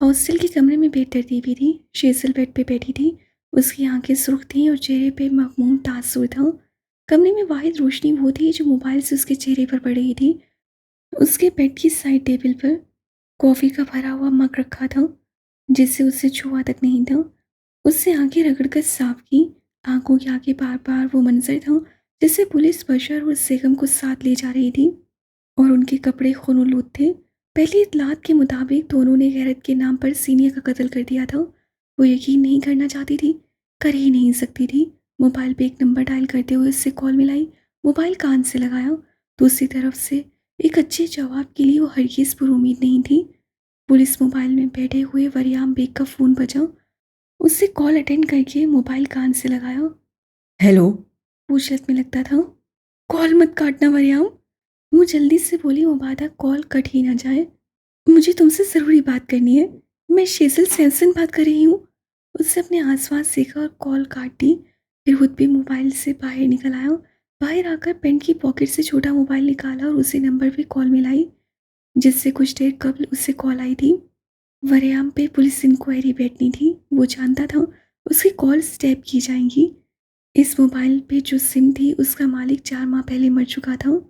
Hostel के कमरे में बेदर्दी भी थी। शेज़ल बेड पे बैठी थी। उसकी आंखें सुर्ख थीं और चेहरे पे मामूम तासुर था। कमरे में वाहिद रोशनी वो थी जो मोबाइल से उसके चेहरे पर पड़ रही थी। उसके बेड की साइड टेबल पर कॉफ़ी का भरा हुआ मग रखा था, जिससे उसे छुआ तक नहीं था। उससे आंखें रगड़कर साफ की। आंखों के आगे बार बार वो मंजर था जैसे पुलिस बशर और बेगम को साथ ले जा रही थी, और उनके कपड़े खूनोलूद थे। पहली इतलात के मुताबिक दोनों ने गैरत के नाम पर सीनिया का कत्ल कर दिया था। वो यकीन नहीं करना चाहती थी, कर ही नहीं सकती थी। मोबाइल पे एक नंबर डायल करते हुए उससे कॉल मिलाई। मोबाइल कान से लगाया। दूसरी तरफ से एक अच्छे जवाब के लिए वो हरगिज़ पुरुमीद नहीं थी। पुलिस मोबाइल में बैठे हुए वरियाम बेग का फ़ोन बजा। उससे कॉल अटेंड करके मोबाइल कान से लगाया। हेलो। पूछलत में लगता था। कॉल मत काटना वरियाम। वो जल्दी से बोली, मुबादा कॉल कट ही ना जाए। मुझे तुमसे ज़रूरी बात करनी है। मैं शेज़ल सैमसन बात कर रही हूँ। उससे अपने आसपास देखा और कॉल काट दी। फिर खुद भी मोबाइल से बाहर निकल आया। बाहर आकर पेंट की पॉकेट से छोटा मोबाइल निकाला और उसी नंबर पे कॉल मिलाई जिससे कुछ देर कबल उससे कॉल आई थी। वरियाम पे पुलिस इंक्वायरी बैठनी थी। वो जानता था उसकी कॉल टैप की जाएंगी। इस मोबाइल पे जो सिम थी उसका मालिक 4 माह पहले मर चुका था।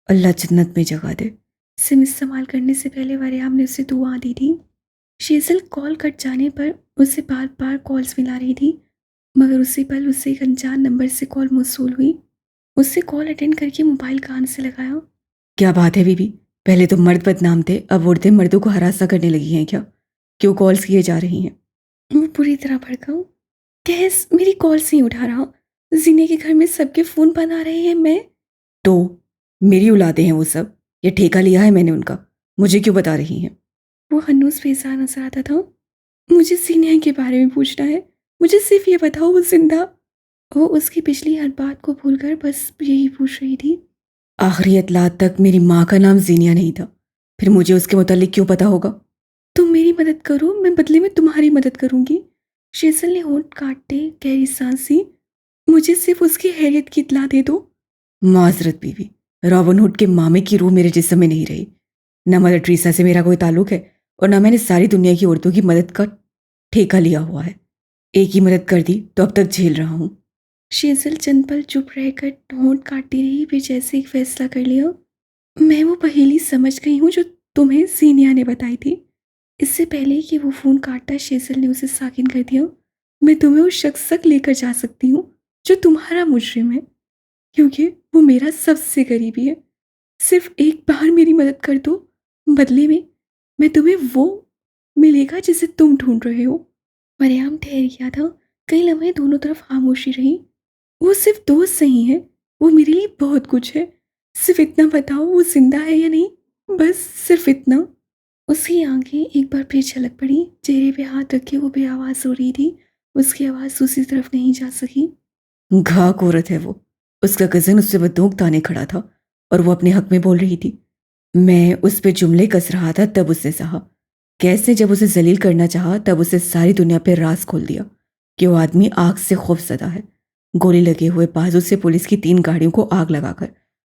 अल्लाह जन्नत में जगह दे। सिम इस्तेमाल करने से पहले वरियाम ने उसे दुआ दी थी। शेज़ल कॉल कट जाने पर उसे बार बार कॉल्स मिला रही थी, मगर उसी पल उससे एक अनजान नंबर से कॉल मौसूल हुई। उससे कॉल अटेंड करके मोबाइल कान से लगाया। क्या बात है बीबी? पहले तो मर्द बदनाम थे, अब औरतें मर्दों को हरासा करने लगी हैं क्या? क्यों कॉल्स किए जा रही हैं? वो पूरी तरह भड़का। कैस मेरी कॉल से ही उठा रहा। जीने के घर में सबके फ़ोन बना रहे हैं। मैं तो मेरी औलादे हैं वो सब, ये ठेका लिया है मैंने उनका। मुझे क्यों बता रही हैं? वो हन्नूस बेजार नजर आता था। मुझे सीनिया के बारे में पूछना है। मुझे सिर्फ ये बताओ वो जिंदा। वो उसकी पिछली हर बात को भूलकर बस यही पूछ रही थी। आखिरी इतलात तक मेरी माँ का नाम जीनिया नहीं था, फिर मुझे उसके मुतालिक क्यों पता होगा? तुम मेरी मदद करो, मैं बदले में तुम्हारी मदद करूंगी। शेसल ने होंठ काटते गहरी सांस ली। मुझे सिर्फ उसकी हैरियत की इतला दे दो। माजरत बीवी, रॉबिन हुड के मामे की रूह मेरे जिस्म में नहीं रही। न मदर ट्रीसा से मेरा कोई ताल्लुक है, और न मैंने सारी दुनिया की औरतों की मदद का ठेका लिया हुआ है। एक ही मदद कर दी तो अब तक झेल रहा हूँ। शेजल चंद पल चुप रहकर होंठ काटती रही, फिर जैसे एक फैसला कर लिया। मैं वो पहेली समझ गई हूँ जो तुम्हें सीनिया ने बताई थी। इससे पहले कि वो फ़ोन काटता, शेजल ने उसे साकिन कर दिया। मैं तुम्हें उस शख्स तक लेकर जा सकती हूँ जो तुम्हारा मुजरिम है, क्योंकि वो मेरा सबसे करीबी है। सिर्फ एक बार मेरी मदद कर दो, बदले में मैं तुम्हें वो मिलेगा जिसे तुम ढूंढ रहे हो। मरियाम ठहर गया था। कई लम्हे दोनों तरफ खामोशी रही। वो सिर्फ दोस्त नहीं है, वो मेरे लिए बहुत कुछ है। सिर्फ इतना बताओ वो जिंदा है या नहीं, बस सिर्फ इतना। उसकी आंखें एक बार फिर झलक पड़ी। चेहरे पे हाथ रखे वो बेआवाज सो रही थी। उसकी आवाज़ दूसरी तरफ नहीं जा सकी। घाक औरत है वो। उसका कज़न उससे बंदूक ताने खड़ा था और वो अपने हक में बोल रही थी। मैं उस पे जुमले कस रहा था तब उसने सहा। कैसे जब उसे जलील करना चाहा तब उसे सारी दुनिया पे राज खोल दिया कि वो आदमी आग से खौफजदा है। गोली लगे हुए बाजू से पुलिस की 3 गाड़ियों को आग लगाकर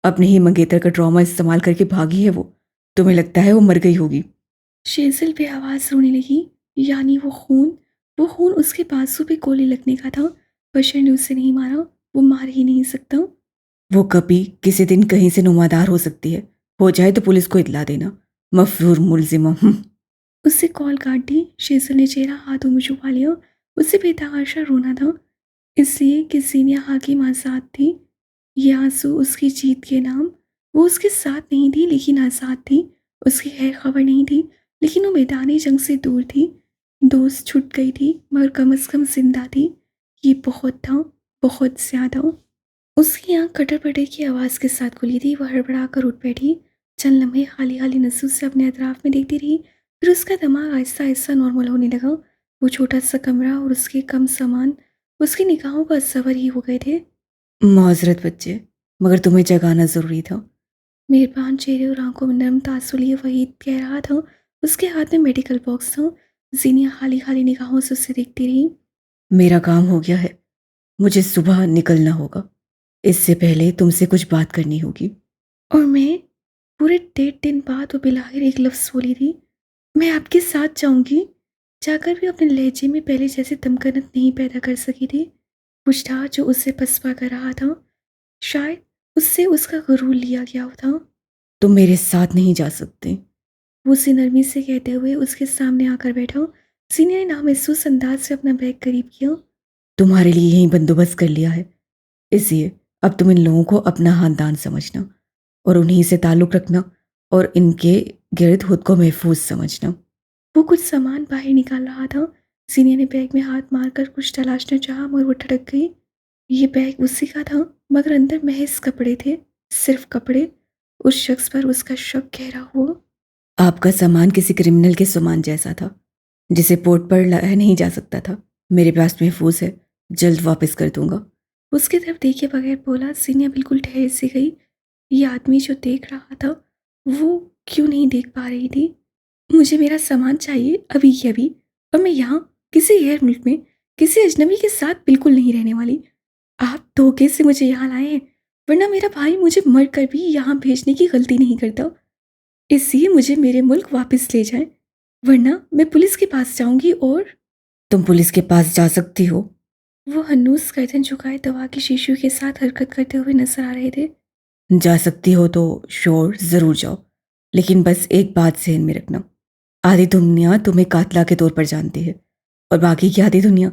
अपने ही मंगेतर का ड्रामा इस्तेमाल करके भागी है वो। तुम्हें लगता है वो मर गई होगी? शेज़ल पे आवाज़ रोने लगी। यानी वो खून उसके बाजू पे गोली लगने का था। बशर ने उसे नहीं मारा, वो मार ही नहीं सकता। वो कभी किसी दिन कहीं से नुमादार हो सकती है। हो जाए तो पुलिस को इतला देना। मफरूर मुलजिमा। उससे कॉल काट दी। शेज़ल ने चेहरा हाथों में छुपा लिया। उसे बेतहाशा रोना था, इसलिए कि सीनिया हाकिम आज़ाद थी। ये आंसू उसकी जीत के नाम। वो उसके साथ नहीं थी लेकिन आज़ाद थी। उसकी खैर खबर नहीं थी लेकिन वो मैदानी जंग से दूर थी। दोस्त छूट गई थी मगर कम से कम जिंदा थी। ये बहुत था, बहुत ज़्यादा। उसकी आंख कटर-पटर की आवाज़ के साथ खुली थी। वह हड़बड़ा कर उठ बैठी। चंद लम्हे खाली-खाली नज़रों से अपने अतराफ में देखती रही। फिर उसका दिमाग आहिस्ता-आहिस्ता नॉर्मल होने लगा। वो छोटा-सा कमरा और उसके कम सामान उसकी निगाहों का सवर ही हो गए थे। माजरत बच्चे, मगर तुम्हें जगाना ज़रूरी था। मेहरबान चेहरे और आंखों में नरम तासुर लिए वहीद कह रहा था। उसके हाथ में मेडिकल बॉक्स था। ज़ीनिया खाली-खाली निगाहों से उसे देखती रही। मेरा काम हो गया है, मुझे सुबह निकलना होगा। इससे पहले तुमसे कुछ बात करनी होगी। और मैं पूरे 1.5 दिन बाद वो बिलाखिर एक लफ्ज़ बोली थी, मैं आपके साथ जाऊंगी। जाकर भी अपने लहजे में पहले जैसे दमकनत नहीं पैदा कर सकी थी। कुछ था जो उससे पसपा कर रहा था। शायद उससे उसका गुरूर लिया गया था। तुम मेरे साथ नहीं जा सकते। वो उसी नरमी से कहते हुए उसके सामने आकर बैठा। सीनियर ने नामहसूस अंदाज से अपना बैग करीब किया। तुम्हारे लिए यही बंदोबस्त कर लिया है, इसलिए अब तुम इन लोगों को अपना खानदान समझना और उन्हीं से ताल्लुक़ रखना और इनके गिर्द खुद को महफूज समझना। वो कुछ सामान बाहर निकाल रहा था। सीनियर ने बैग में हाथ मारकर कुछ तलाशना चाहा मगर वो ठड़क गई। ये बैग उसी का था, मगर अंदर महज कपड़े थे, सिर्फ कपड़े। उस शख्स पर उसका शक गहरा हुआ। आपका सामान किसी क्रिमिनल के सामान जैसा था, जिसे पोर्ट पर लाया नहीं जा सकता था। मेरे पास महफूज है, जल्द वापस कर दूंगा। उसकी तरफ देखे बगैर बोला। सीनिया बिल्कुल ठहर सी गई। ये आदमी जो देख रहा था, वो क्यों नहीं देख पा रही थी। मुझे मेरा सामान चाहिए अभी के अभी, और मैं यहाँ किसी गैर मुल्क में किसी अजनबी के साथ बिल्कुल नहीं रहने वाली। आप धोखे से मुझे यहाँ लाए हैं, वरना मेरा भाई मुझे मर कर भी यहाँ भेजने की गलती नहीं करता। इसलिए मुझे मेरे मुल्क वापस ले जाएं, वरना मैं पुलिस के पास जाऊंगी। और तुम पुलिस के पास जा सकती हो। वो हन्नूस गर्दन झुकाए दवा की शीशियों के साथ हरकत करते हुए नजर आ रहे थे। जा सकती हो तो श्योर ज़रूर जाओ, लेकिन बस एक बात ज़हन में रखना, आधी दुनिया तुम्हें कातला के तौर पर जानती है और बाकी की आधी दुनिया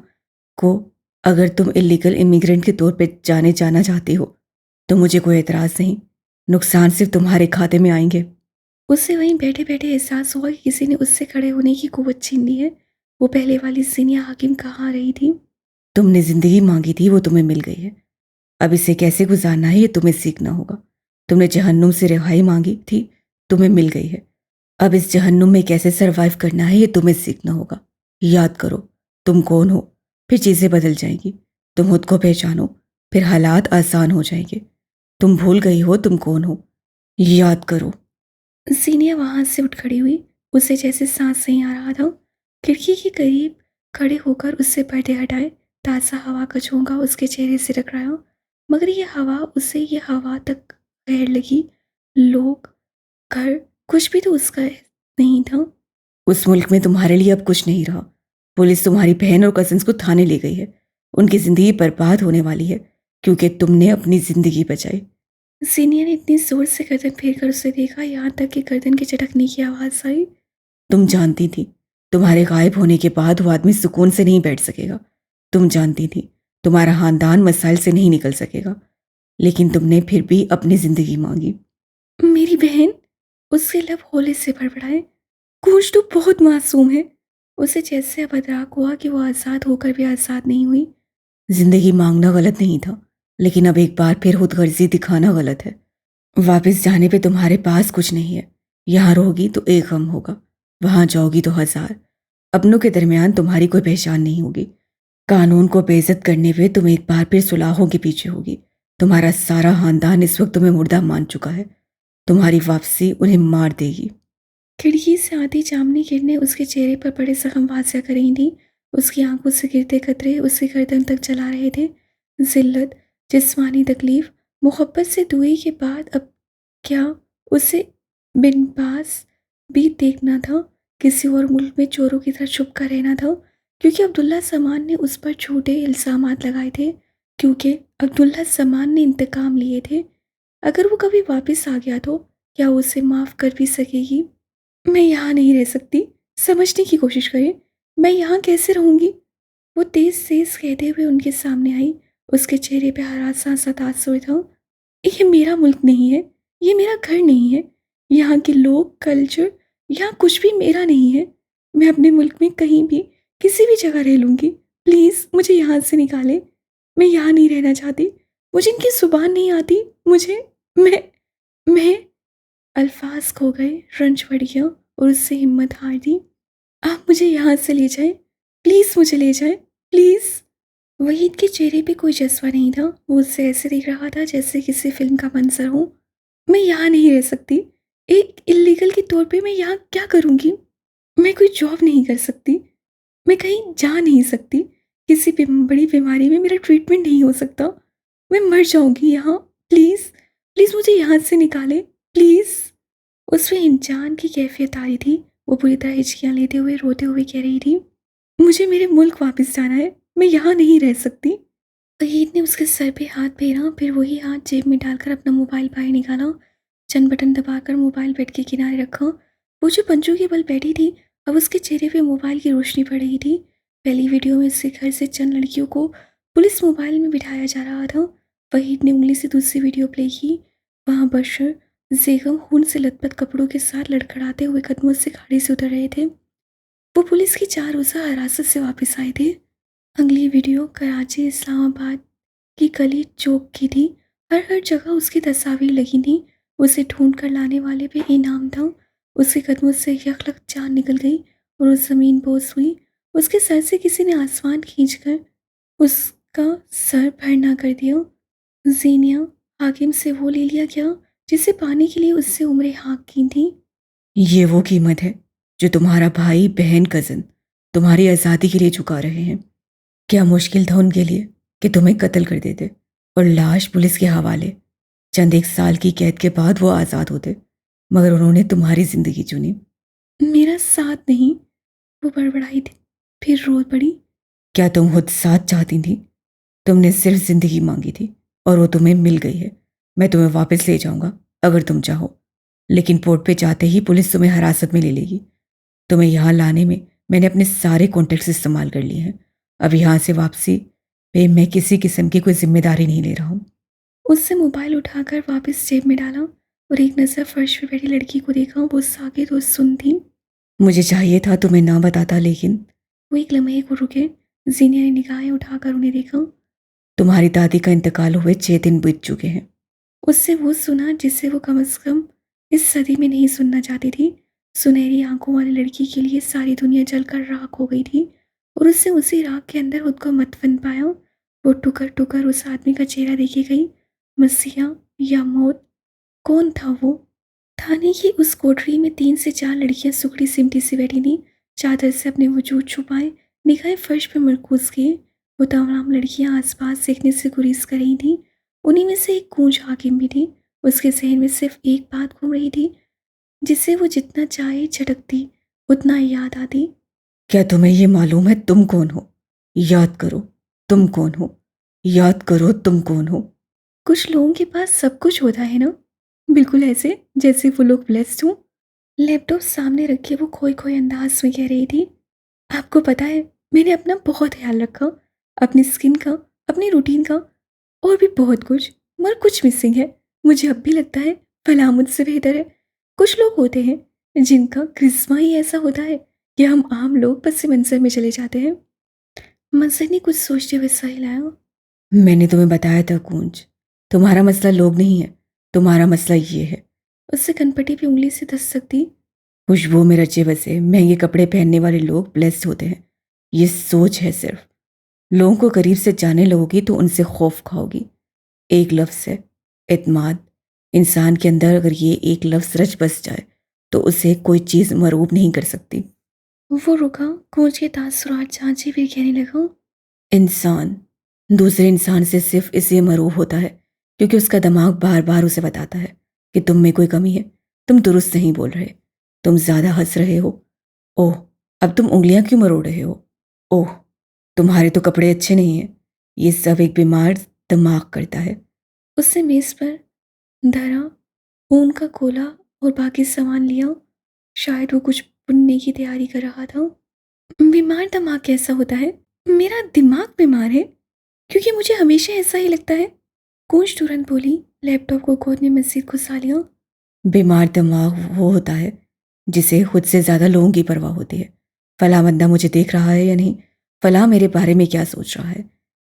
को अगर तुम इलीगल इमिग्रेंट के तौर पर जाना चाहती हो तो मुझे कोई एतराज़ नहीं। नुकसान सिर्फ तुम्हारे खाते में आएंगे। उससे वहीं बैठे बैठे एहसास हुआ कि किसी ने उससे खड़े होने की कुव्वत छीन ली है। वो पहले वाली सीनिया हाकिम कहाँ रही थी। तुमने ज़िंदगी मांगी थी, वो तुम्हें मिल गई है। अब इसे कैसे गुजारना है ये तुम्हें सीखना होगा। तुमने जहन्नुम से रिहाई मांगी थी, तुम्हें मिल गई है। अब इस जहन्नुम में कैसे सरवाइव करना है ये तुम्हें सीखना होगा। याद करो तुम कौन हो, फिर चीज़ें बदल जाएंगी। तुम खुद को पहचानो, फिर हालात आसान हो जाएंगे। तुम भूल गई हो तुम कौन हो, याद करो। सीनिया वहां से उठ खड़ी हुई। उसे जैसे सांस नहीं आ रहा था। खिड़की के करीब खड़े होकर उससे पर्दे हटाए। ताज़ा हवा का झोंका उसके चेहरे से टकराया, मगर ये हवा उसे ये हवा तक गैर लगी। लोग, घर, कुछ भी तो उसका नहीं था। उस मुल्क में तुम्हारे लिए अब कुछ नहीं रहा। पुलिस तुम्हारी बहन और कजिन्स को थाने ले गई है। उनकी ज़िंदगी बर्बाद होने वाली है क्योंकि तुमने अपनी ज़िंदगी बचाई। सीनियर ने इतनी जोर से गर्दन फेर कर उसे देखा, यहाँ तक कि गर्दन के झटकने की आवाज़ आई। तुम जानती थी तुम्हारे गायब होने के बाद वो आदमी सुकून से नहीं बैठ सकेगा। तुम जानती थी तुम्हारा खानदान मसाइल से नहीं निकल सकेगा, लेकिन तुमने फिर भी अपनी ज़िंदगी मांगी। मेरी बहन, उसके लब होले से बड़बड़ाए। गूंज तो बहुत मासूम है। उसे जैसे अब अदराक हुआ कि वो आज़ाद होकर भी आज़ाद नहीं हुई। जिंदगी मांगना गलत नहीं था, लेकिन अब एक बार फिर खुदगर्जी दिखाना गलत है। वापस जाने पे तुम्हारे पास कुछ नहीं है। यहाँ रहोगी तो एक गम होगा, वहां जाओगी तो 1000। अपनों के दरमियान तुम्हारी कोई पहचान नहीं होगी। कानून को बेइज्जत करने पे तुम एक बार फिर सुलाहों के पीछे होगी। तुम्हारा सारा खानदान इस वक्त तुम्हें मुर्दा मान चुका है। तुम्हारी वापसी उन्हें मार देगी। खिड़की से आधी चांदनी किरणें उसके चेहरे पर बड़े जख्म वाजिया कर रही थी। उसकी आंखों से गिरते कतरे उसकी गर्दन तक जला रहे थे। जिल्लत, जिस्मानी तकलीफ, मोहब्बत से दूरी के बाद अब क्या उसे बिन पास भी देखना था। किसी और मुल्क में चोरों की तरह छुप कर रहना था, क्योंकि अब्दुल्ला समान ने उस पर झूठे इल्ज़ामात लगाए थे। क्योंकि अब्दुल्ला समान ने इंतकाम लिए थे। अगर वो कभी वापस आ गया तो क्या वो उसे माफ़ कर भी सकेगी। मैं यहाँ नहीं रह सकती, समझने की कोशिश करें। मैं यहाँ कैसे रहूँगी। वो तेज तेज कहते हुए उनके सामने आई। उसके चेहरे पे हरा सा तासुर था। ये मेरा मुल्क नहीं है, ये मेरा घर नहीं है। यहाँ के लोग, कल्चर, यहाँ कुछ भी मेरा नहीं है। मैं अपने मुल्क में कहीं भी किसी भी जगह रह लूँगी। प्लीज़ मुझे यहाँ से निकालें। मैं यहाँ नहीं रहना चाहती। मुझे इनकी ज़ुबान नहीं आती। मुझे मैं अल्फाज खो गए, रंज बढ़ गया और उससे हिम्मत हार दी। आप मुझे यहाँ से ले जाएं, प्लीज़ मुझे ले जाएं, प्लीज़। वहीद के चेहरे पे कोई जज्बा नहीं था। वो उससे ऐसे देख रहा था जैसे किसी फिल्म का मंजर हो। मैं यहाँ नहीं रह सकती। एक इलीगल के तौर पे मैं यहाँ क्या करूँगी। मैं कोई जॉब नहीं कर सकती। मैं कहीं जा नहीं सकती। किसी बड़ी बीमारी में मेरा ट्रीटमेंट नहीं हो सकता। मैं मर जाऊँगी यहाँ। प्लीज़, प्लीज़ मुझे यहाँ से निकालें, प्लीज़। उसमें इंसान की कैफियत आ रही थी। वो पूरी तरह हिचकियाँ लेते हुए रोते हुए कह रही थी, मुझे मेरे मुल्क वापस जाना है, मैं यहाँ नहीं रह सकती। वहीद ने उसके सर पे हाथ फेरा, फिर वही हाथ जेब में डालकर अपना मोबाइल बाहर निकाला। चंद बटन दबाकर मोबाइल बेड के किनारे रखा। वो जो पंजों के बल बैठी थी, अब उसके चेहरे पे मोबाइल की रोशनी पड़ रही थी। पहली वीडियो में उसके घर से चंद लड़कियों को पुलिस मोबाइल में बिठाया जा रहा था। वहीद ने उंगली से दूसरी वीडियो प्ले की। वहाँ बशर जेगम खून से लथपथ कपड़ों के साथ लड़खड़ाते हुए कदमों से गाड़ी से उतर रहे थे। वो पुलिस की 4 रोज़ा हिरासत से वापस आए थे। अगली वीडियो कराची इस्लामाबाद की गली चौक की थी। हर हर जगह उसकी तस्वीर लगी थी। उसे ढूंढ कर लाने वाले पे इनाम था। उसके कदमों से यकलक जान निकल गई और उस जमीन बोस हुई। उसके सर से किसी ने आसमान खींचकर उसका सर भरना कर दिया। जीनिया हाकिम से वो ले लिया गया जिसे पाने के लिए उससे उम्रें हाँक की थी। ये वो कीमत है जो तुम्हारा भाई बहन कज़न तुम्हारी आज़ादी के लिए चुका रहे हैं। क्या मुश्किल था उनके लिए कि तुम्हें कत्ल कर देते और लाश पुलिस के हवाले। चंद एक साल की कैद के बाद वो आज़ाद होते, मगर उन्होंने तुम्हारी ज़िंदगी चुनी। मेरा साथ नहीं, वो बड़बड़ाई थी, फिर रो पड़ी। क्या तुम खुद साथ चाहती थी? तुमने सिर्फ ज़िंदगी मांगी थी और वो तुम्हें मिल गई है। मैं तुम्हें वापस ले जाऊंगा अगर तुम चाहो, लेकिन पोर्ट पे जाते ही पुलिस तुम्हें हिरासत में ले लेगी। तुम्हें यहाँ लाने में मैंने अपने सारे कॉन्टेक्ट्स इस्तेमाल कर लिए हैं। अब यहाँ से वापसी पे मैं किसी किस्म की कोई जिम्मेदारी नहीं ले रहा हूँ। उससे मोबाइल उठाकर वापस जेब में डाला और एक नज़र फर्श पे बैठी लड़की को देखा। वो साकित और सुन थी। मुझे चाहिए था तुम्हें ना बताता, लेकिन वो एक लम्हे को रुके। जीनिया ने निगाहें उठाकर उन्हें देखा। तुम्हारी दादी का इंतकाल हुए 6 दिन बीत चुके हैं। उससे वो सुना जिससे वो कम से कम इस सदी में नहीं सुनना चाहती थी। सुनहरी आंखों वाली लड़की के लिए सारी दुनिया जलकर राख हो गई थी और उससे उसी राख के अंदर खुद को मतवन पाया। वो टुकर टुकर उस आदमी का चेहरा देखे गई। मसीहा या मौत, कौन था वो? थाने की उस कोठरी में 3 से 4 लड़कियां सुकड़ी सिमटी सी बैठी थीं, चादर से अपने वजूद छुपाए, निगाहें फर्श पर मरकूज किए। वो तमाम लड़कियां आसपास देखने से गुरीज कर रही थीं। उन्हीं में से एक गूंज हाकिम भी थी। उसके जहन में सिर्फ एक बात घूम रही थी, जिसे वो जितना चाहे झटकती उतना ही याद आती। क्या तुम्हें ये मालूम है तुम कौन हो? याद करो तुम कौन हो। याद करो तुम कौन हो। कुछ लोगों के पास सब कुछ होता है ना, बिल्कुल ऐसे जैसे वो लोग ब्लेस्ड हों। लैपटॉप सामने रखे वो खोए खोए अंदाज में कह रही थी। आपको पता है, मैंने अपना बहुत ख्याल रखा, अपनी स्किन का, अपनी रूटीन का, और भी बहुत कुछ, मगर कुछ मिसिंग है। मुझे अब भी लगता है भला मुझसे बेहतर है। कुछ लोग होते हैं जिनका क्रिस्मा ही ऐसा होता है कि हम आम लोग पस मंजर में चले जाते हैं। मंजर ने कुछ सोचते हुए सह हिलाया। मैंने तुम्हें बताया था गूंज, तुम्हारा मसला लोग नहीं है, तुम्हारा मसला ये है। उससे कनपटी पे उंगली से दस्तक दी। खुशबू में रचे बसे महंगे कपड़े पहनने वाले लोग ब्लेस्ड होते हैं। ये सोच है सिर्फ। लोगों को करीब से जाने लगोगी तो उनसे खौफ खाओगी। एक लफ्ज़ है, एतमाद। इंसान के अंदर अगर ये एक लफ्ज़ रच बस जाए तो उसे कोई चीज़ मरूब नहीं कर सकती। वो रुका, गूंज के तासुरात जांचे फिर कहने लगा। इंसान दूसरे इंसान से सिर्फ इसलिए मरूब होता है क्योंकि उसका दिमाग बार बार उसे बताता है कि तुम में कोई कमी है, तुम दुरुस्त नहीं बोल रहे, तुम ज़्यादा हंस रहे हो। ओह, अब तुम उंगलियां क्यों मरोड़ रहे हो? ओह, तुम्हारे तो कपड़े अच्छे नहीं हैं। ये सब एक बीमार दिमाग करता है। उससे मेज पर धरा ऊन का कोला और बाकी सामान लिया। शायद वो कुछ बुनने की तैयारी कर रहा था। बीमार दिमाग कैसा होता है? मेरा दिमाग बीमार है, क्योंकि मुझे हमेशा ऐसा ही लगता है। कूंज तुरंत बोली। लैपटॉप को गोद में मस्जिद घुसा लिया। बीमार दिमाग वो होता है जिसे खुद से ज़्यादा लोगों की परवाह होती है। फला बंदा मुझे देख रहा है या नहीं, फला मेरे बारे में क्या सोच रहा है।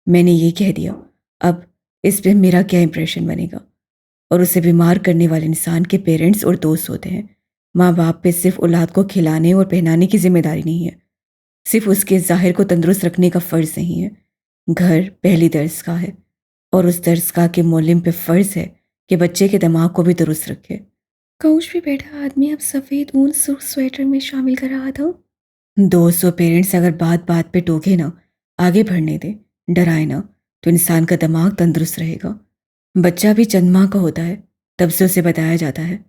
मैंने ये कह दिया, अब इस पे मेरा क्या इंप्रेशन बनेगा। और उसे बीमार करने वाले इंसान के पेरेंट्स और दोस्त होते हैं। माँ बाप पे सिर्फ औलाद को खिलाने और पहनाने की जिम्मेदारी नहीं है, सिर्फ उसके ज़ाहिर को तंदुरुस्त रखने का फ़र्ज़ नहीं है। घर पहली दर्सगाह है और उस दर्सगाह के मोलिम पे फ़र्ज़ है कि बच्चे के दिमाग को भी दुरुस्त रखे। काउच पे बैठा आदमी अब सफ़ेद ऊन सुर्ख स्वेटर में शामिल कर रहा था। दोस्त और पेरेंट्स अगर बात बात पे टोके ना, आगे बढ़ने दे, डराए ना, तो इंसान का दिमाग तंदुरुस्त रहेगा। बच्चा भी चंद माह का होता है तब से उसे बताया जाता है,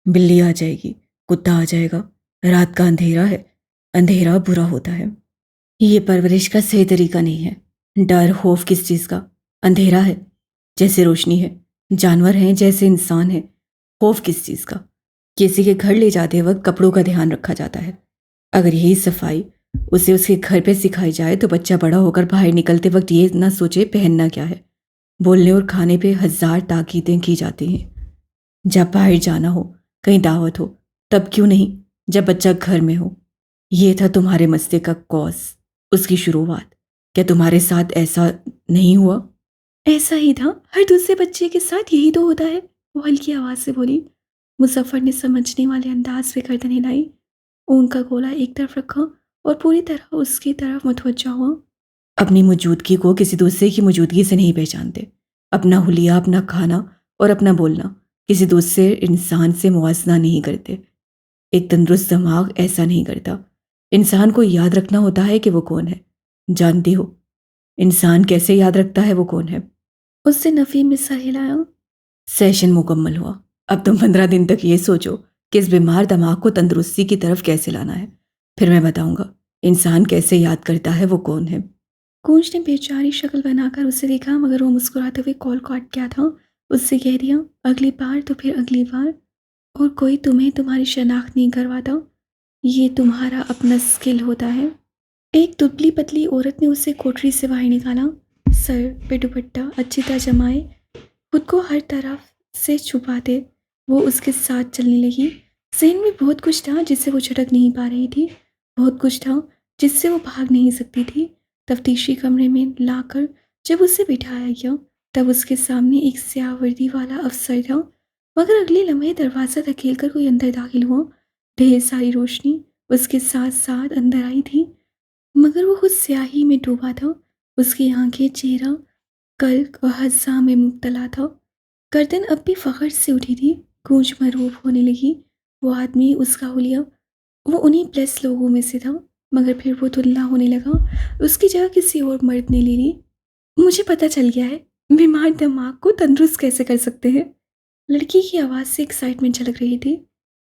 बिल्ली आ जाएगी, कुत्ता आ जाएगा, रात का अंधेरा है, अंधेरा बुरा होता है। ये परवरिश का सही तरीका नहीं है। डर खौफ किस चीज़ का? अंधेरा है जैसे रोशनी है, जानवर हैं जैसे इंसान है। खौफ किस चीज़ का? किसी के घर ले जाते वक्त कपड़ों का ध्यान रखा जाता है। अगर यही सफाई उसे उसके घर पे सिखाई जाए तो बच्चा बड़ा होकर बाहर निकलते वक्त ये ना सोचे पहनना क्या है। बोलने और खाने पे 1000 ताकीदें की जाती हैं। जब बाहर जाना हो, कहीं दावत हो, तब क्यों नहीं जब बच्चा घर में हो। ये था तुम्हारे मस्ते का कॉज, उसकी शुरुआत। क्या तुम्हारे साथ ऐसा नहीं हुआ? ऐसा ही था, हर दूसरे बच्चे के साथ यही तो होता है, वो हल्की आवाज़ से बोली। मुजफ्फर ने समझने वाले अंदाज में गर्दन हिलाई। ऊन का गोला एक तरफ रखा और पूरी तरह उसकी तरफ मुतवज्जा हुआ। अपनी मौजूदगी को किसी दूसरे की मौजूदगी से नहीं पहचानते। अपना हुलिया, अपना खाना और अपना बोलना किसी दूसरे इंसान से मुआवजा नहीं करते। एक तंदुरुस्त दिमाग ऐसा नहीं करता। इंसान को याद रखना होता है कि वो कौन है। जानती हो इंसान कैसे याद रखता है वो कौन है? उससे नफ़ी में सर हिलाया। सेशन मुकम्मल हुआ। अब तुम 15 दिन तक ये सोचो कि इस बीमार दिमाग को तंदुरुस्ती की तरफ कैसे लाना है। फिर मैं बताऊंगा इंसान कैसे याद करता है वो कौन है। कूंज ने बेचारी शक्ल बनाकर उसे देखा, मगर वो मुस्कुराते हुए कॉल काट गया था। उससे कह दिया, अगली बार तो फिर अगली बार। और कोई तुम्हें तुम्हारी शनाख्त नहीं करवाता, ये तुम्हारा अपना स्किल होता है। एक दुबली पतली औरत ने उसे कोठरी से बाहर निकाला। सर पे दुपट्टा अच्छी तरह जमाए, खुद को हर तरफ से छुपाते वो उसके साथ चलने लगी। जहन में बहुत कुछ था जिससे वो झटक नहीं पा रही थी, बहुत कुछ था जिससे वो भाग नहीं सकती थी। तफ्तीशी कमरे में लाकर जब उसे बिठाया गया, तब उसके सामने एक स्याह वर्दी वाला अफसर था, मगर अगले लम्हे दरवाज़ा धकेल कर कोई अंदर दाखिल हुआ। ढेर सारी रोशनी उसके साथ साथ अंदर आई थी, मगर वो खुद स्याही में डूबा था। उसकी आंखें, चेहरा कल्क और हज़्ज़ा में मुब्तला था। गर्दन अब भी फ़ख्र से उठी थी। गूंज मरूब होने लगी। वो आदमी, उसका हुलिया, वो उन्हीं प्लस लोगों में से था, मगर फिर वो धुंधला होने लगा। उसकी जगह किसी और मर्द ने ले ली। मुझे पता चल गया है, बीमार दिमाग को तंदुरुस्त कैसे कर सकते हैं। लड़की की आवाज़ से एक्साइटमेंट झलक रही थी।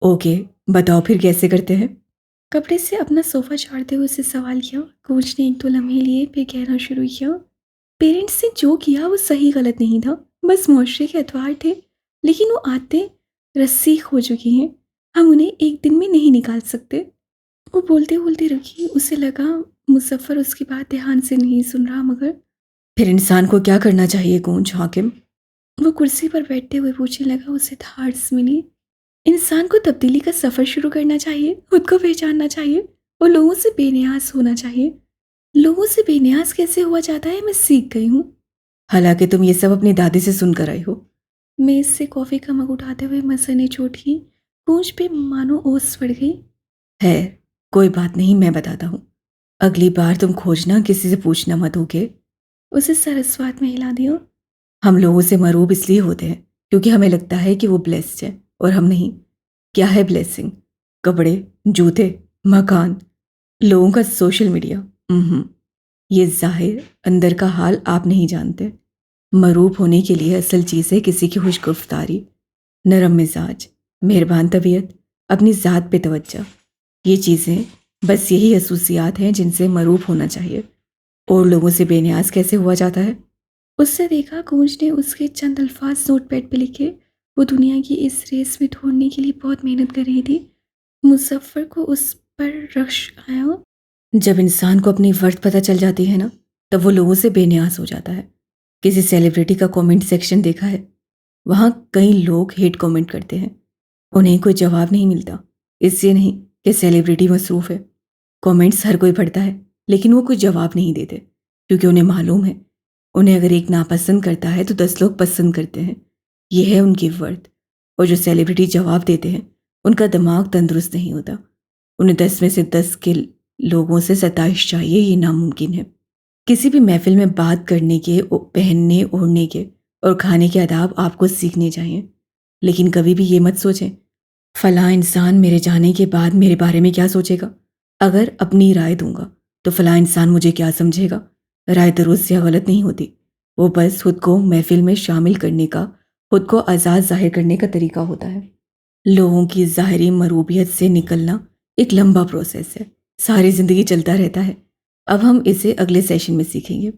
ओके, बताओ फिर कैसे करते हैं। कपड़े से अपना सोफ़ा झाड़ते हुए उससे सवाल किया। गूंज ने एक दो लम्हे लिए, फिर कहना शुरू किया। पेरेंट्स ने जो किया वो सही गलत नहीं था, बस मुआशरे के अतवार थे। लेकिन वो आते रस्सीख हो चुकी हैं, हम उन्हें एक दिन में नहीं निकाल सकते। वो बोलते बोलते रुकी। उसे लगा मुजफ्फर उसकी बात ध्यान से नहीं सुन रहा, मगर फिर इंसान को क्या करना चाहिए गूंज हाकिम? वो कुर्सी पर बैठते हुए पूछने लगा। उसे धाड़स मिली। इंसान को तब्दीली का सफ़र शुरू करना चाहिए, खुद को पहचानना चाहिए और लोगों से बेनियाज होना चाहिए। लोगों से बेनियाज कैसे हुआ जाता है मैं सीख गई हूँ। हालांकि तुम ये सब अपनी दादी से सुनकर आई हो। मेज से कॉफ़ी का मग उठाते हुए मसर ने चोट की। गूंज पे मानो ओस पड़ गई। है, कोई बात नहीं, मैं बताता हूँ। अगली बार तुम खोजना किसी से पूछना मत, ओके? उसे सरस्वत में हिला दिया। हम लोगों से मरूब इसलिए होते हैं क्योंकि हमें लगता है कि वो ब्लेस्ड है और हम नहीं। क्या है ब्लेसिंग? कपड़े, जूते, मकान, लोगों का सोशल मीडिया। ये जाहिर, अंदर का हाल आप नहीं जानते। मरूब होने के लिए असल चीज़ है किसी की खुशगुफ्तारी, नरम मिजाज, मेहरबान तबीयत, अपनी ज़ात पे तवज्जो। ये चीज़ें, बस यही खसूसियात हैं जिनसे मरूब होना चाहिए। और लोगों से बेनियाज कैसे हुआ जाता है? उससे देखा। गूंज ने उसके चंद अल्फाज नोटपैड पे लिखे। वो दुनिया की इस रेस में दौड़ने के लिए बहुत मेहनत कर रही थी। मुजफ्फर को उस पर रश आया। जब इंसान को अपनी वर्थ पता चल जाती है ना, तब वो लोगों से बेनियाज हो जाता है। किसी सेलिब्रिटी का कमेंट सेक्शन देखा है? वहाँ कई लोग हेट कमेंट करते हैं, उन्हें कोई जवाब नहीं मिलता। इसलिए नहीं कि सेलिब्रिटी मसरूफ़ है, कमेंट्स हर कोई पढ़ता है, लेकिन वो कोई जवाब नहीं देते क्योंकि उन्हें मालूम है उन्हें अगर एक नापसंद करता है तो 10 लोग पसंद करते हैं। यह है उनकी वर्थ। और जो सेलिब्रिटी जवाब देते हैं उनका दिमाग तंदुरुस्त नहीं होता। उन्हें 10 में से 10 के लोगों से सताइश चाहिए, ये नामुमकिन है। किसी भी महफिल में बात करने के, पहनने ओढ़ने के और खाने के आदाब आपको सीखने चाहिए। लेकिन कभी भी ये मत सोचें फलां इंसान मेरे जाने के बाद मेरे बारे में क्या सोचेगा। अगर अपनी राय दूंगा तो फलां इंसान मुझे क्या समझेगा। राय दुरुस्त या गलत नहीं होती, वो बस खुद को महफिल में शामिल करने का, खुद को आज़ाद जाहिर करने का तरीका होता है। लोगों की ज़ाहरी मरूबियत से निकलना एक लंबा प्रोसेस है, सारी ज़िंदगी चलता रहता है। अब हम इसे अगले सेशन में सीखेंगे।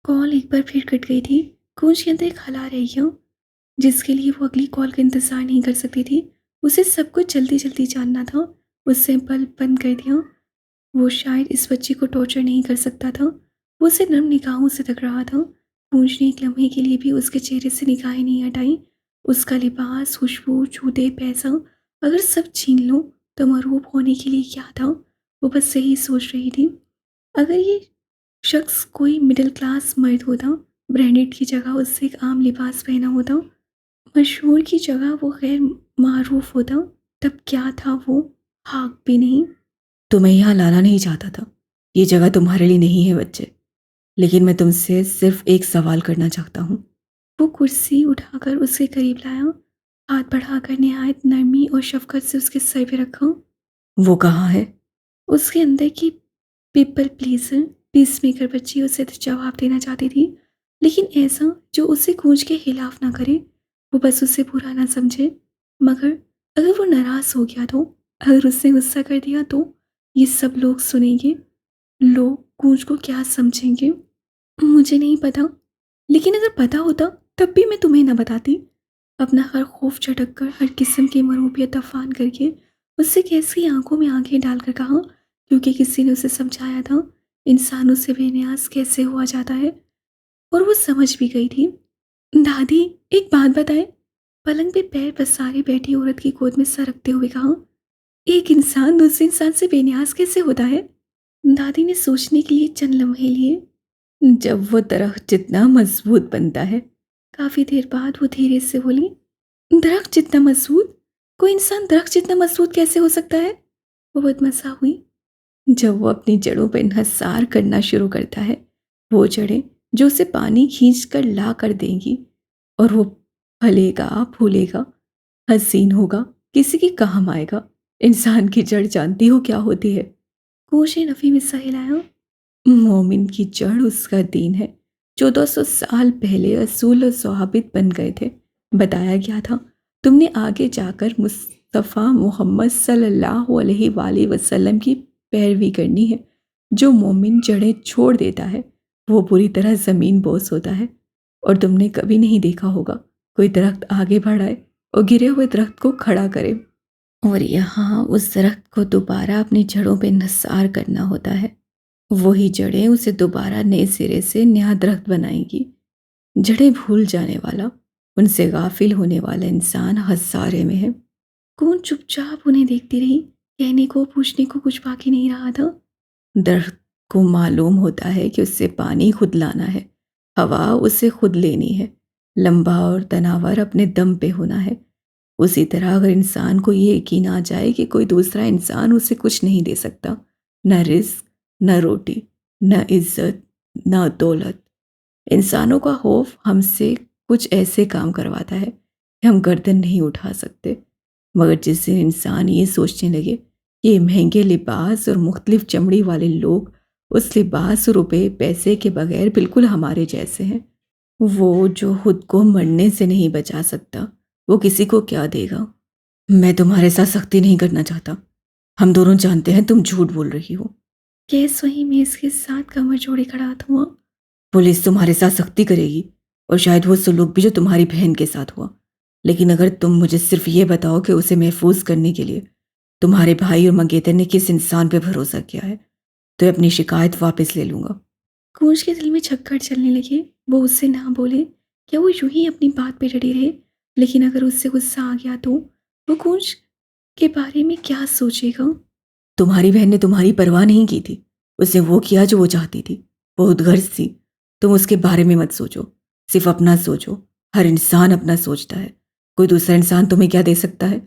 कॉल एक बार फिर कट गई थी। कूंज के अंदर एक हला रही क्यों, जिसके लिए वो अगली कॉल का इंतज़ार नहीं कर सकती थी। उसे सब कुछ जल्दी जल्दी जानना था। उससे बल्ब बंद कर दिया। वो शायद इस बच्ची को टॉर्चर नहीं कर सकता था। वो उसे नर्म निगाहों से तक रहा था। पूंछ ने एक लम्हे के लिए भी उसके चेहरे से निगाहें नहीं हटाई। उसका लिबास, खुशबू, जूते, पैसा, अगर सब छीन लो तो मरूब होने के लिए क्या था। वो बस यही सोच रही थी। अगर ये शख्स कोई मिडिल क्लास मर्द होता, ब्रांडेड की जगह उससे एक आम लिबास पहना होता, मशहूर की जगह वो गैर मारूफ होता, तब क्या था वो? हाक भी नहीं। तुम्हें यहाँ लाना नहीं चाहता था। ये जगह तुम्हारे लिए नहीं है बच्चे। लेकिन मैं तुमसे सिर्फ एक सवाल करना चाहता हूँ। वो कुर्सी उठाकर उसके करीब लाया, हाथ बढ़ाकर नहायत नरमी और शफकत से उसके सर पे रखा। वो कहाँ है? उसके अंदर की पीपल प्लीजर पीसमेकर बच्ची उसे तो जवाब देना चाहती थी, लेकिन ऐसा जो उसे गूंज के खिलाफ ना करे, वो बस उसे बुरा ना समझे। मगर अगर वो नाराज हो गया तो, अगर उसने गुस्सा कर दिया तो, ये सब लोग सुनेंगे। लोग गूंज को क्या समझेंगे? मुझे नहीं पता, लेकिन अगर पता होता तब भी मैं तुम्हें ना बताती। अपना हर खौफ झटक कर, हर किस्म की मरूबियत तफान करके उससे कैसी आंखों में आंखें डालकर कहा, क्योंकि किसी ने उसे समझाया था इंसानों से बेनियाज कैसे हुआ जाता है। और वो समझ भी गई थी। दादी, एक बात बताएं। पलंग पे पैर पसारे बैठी औरत की गोद में सर रखते हुए कहा, एक इंसान दूसरे इंसान से बेनियाज कैसे होता है? दादी ने सोचने के लिए चंद लम्हे लिए। जब वो दरख्त जितना मजबूत बनता है। काफी देर बाद वो धीरे से बोली, दरख्त जितना मजबूत? कोई इंसान दरख्त जितना मजबूत कैसे हो सकता है? वो बहुत मजा हुई। जब वो अपनी जड़ों पर इंहसार करना शुरू करता है, वो जड़ें जो उसे पानी खींच कर ला कर देंगी, और वो फलेगा, फूलेगा, हसीन होगा, किसी के काम आएगा। इंसान की जड़ जानती हो क्या होती है? कोश ने नफी में सा हिलाया। मोमिन की जड़ उसका दीन है। 1400 साल पहले असूल और सवाबित बन गए थे। बताया गया था तुमने आगे जाकर मुस्तफ़ा मोहम्मद सल्लल्लाहु अलैहि वसल्लम की पैरवी करनी है। जो मोमिन जड़ें छोड़ देता है वो बुरी तरह ज़मीन बोस होता है। और तुमने कभी नहीं देखा होगा कोई दरख्त आगे बढ़ाए और गिरे हुए दरख्त को खड़ा करे। और यहाँ उस दरख्त को दोबारा अपनी जड़ों पे नसार करना होता है। वही जड़ें उसे दोबारा नए सिरे से नया दरख्त बनाएंगी। जड़ें भूल जाने वाला, उनसे गाफिल होने वाला इंसान हसारे में है। कौन चुपचाप उन्हें देखती रही। कहने को पूछने को कुछ बाकी नहीं रहा था। दरख्त को मालूम होता है कि उससे पानी खुद लाना है, हवा उसे खुद लेनी है, लंबा और तनावर अपने दम पे होना है। उसी तरह अगर इंसान को ये यकीन आ जाए कि कोई दूसरा इंसान उसे कुछ नहीं दे सकता, न रिस्क, न रोटी, न इज्जत, न दौलत। इंसानों का खौफ हमसे कुछ ऐसे काम करवाता है कि हम गर्दन नहीं उठा सकते। मगर जिस दिन इंसान ये सोचने लगे कि ये महंगे लिबास और मुख्तलिफ चमड़ी वाले लोग उस लिबास और रुपए पैसे के बगैर बिल्कुल हमारे जैसे हैं, वो जो खुद को मरने से नहीं बचा सकता वो किसी को क्या देगा? मैं तुम्हारे साथ सख्ती नहीं करना चाहता। हम दोनों जानते हैं तुम झूठ बोल रही हो। गैस वहीं मेज के साथ कमर जोड़े खड़ा हुआ। पुलिस तुम्हारे साथ सख्ती करेगी, और शायद वो सलूक भी जो तुम्हारी बहन के साथ हुआ। लेकिन अगर तुम मुझे सिर्फ ये बताओ कि उसे महफूज करने के लिए तुम्हारे भाई और मंगेतर ने किस इंसान पे भरोसा किया है, तो अपनी शिकायत वापस ले लूंगा। कूंज के दिल में छक्कर चलने लगे। वो उससे ना बोले। क्या वो यूं ही अपनी बात पे डटी रहे? लेकिन अगर उससे गुस्सा आ गया तो वो कूंज के बारे में क्या सोचेगा? तुम्हारी बहन ने तुम्हारी परवाह नहीं की थी। उसने वो किया जो वो चाहती थी। वो उद्गर्ष थी। तुम उसके बारे में मत सोचो, सिर्फ अपना सोचो। हर इंसान अपना सोचता है। कोई दूसरा इंसान तुम्हें क्या दे सकता है?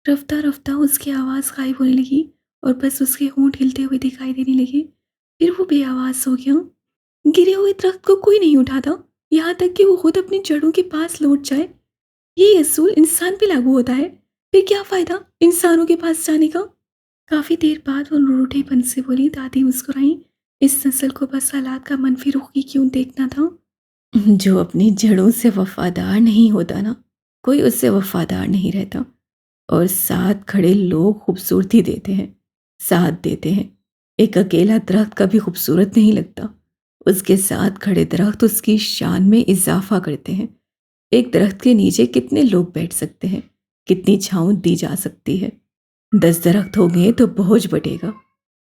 रफ्ता रफ्ता उसकी आवाज़ गायब होने लगी और बस उसके होंठ हिलते हुए दिखाई देने लगे। फिर वो बेआवाज हो गया। गिरे हुए दरख्त को कोई नहीं उठाता, यहाँ तक कि वो खुद अपनी जड़ों के पास लौट जाए। ये असूल इंसान पे लागू होता है। फिर क्या फायदा इंसानों के पास जाने का? काफी देर बाद वो रूठेपन से बोली। दादी मुस्कुराई। इस नस्ल को बस हालात का मनफी रुख ही क्यों देखना था। जो अपनी जड़ों से वफादार नहीं होता ना, कोई उससे वफादार नहीं रहता। और साथ खड़े लोग खूबसूरती देते हैं, साथ देते हैं। एक अकेला दरख्त कभी खूबसूरत नहीं लगता, उसके साथ खड़े दरख्त उसकी शान में इजाफा करते हैं। एक दरख्त के नीचे कितने लोग बैठ सकते हैं, कितनी छांव दी जा सकती है। 10 दरख्त होंगे तो बोझ बढ़ेगा,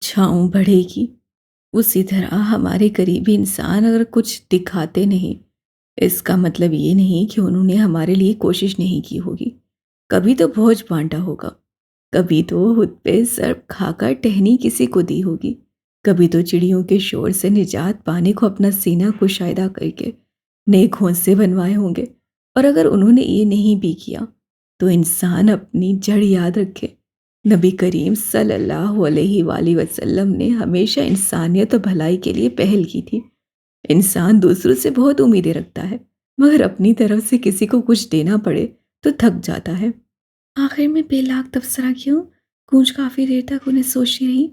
छांव बढ़ेगी। उसी तरह हमारे करीबी इंसान अगर कुछ दिखाते नहीं, इसका मतलब ये नहीं कि उन्होंने हमारे लिए कोशिश नहीं की होगी। कभी तो बोझ बांटा होगा, कभी तो खुद पे सर खाकर टहनी किसी को दी होगी, कभी तो चिड़ियों के शोर से निजात पाने को अपना सीना कुशायदा करके नए घोंसले बनवाए होंगे। और अगर उन्होंने ये नहीं भी किया तो इंसान अपनी जड़ याद रखे। नबी करीम सल्लल्लाहु अलैहि वसल्लम ने हमेशा इंसानियत और भलाई के लिए पहल की थी। इंसान दूसरों से बहुत उम्मीदें रखता है, मगर अपनी तरफ से किसी को कुछ देना पड़े तो थक जाता है। आखिर में बेलाग तबसरा किया। कूंज काफ़ी देर तक उन्हें सोचती रही।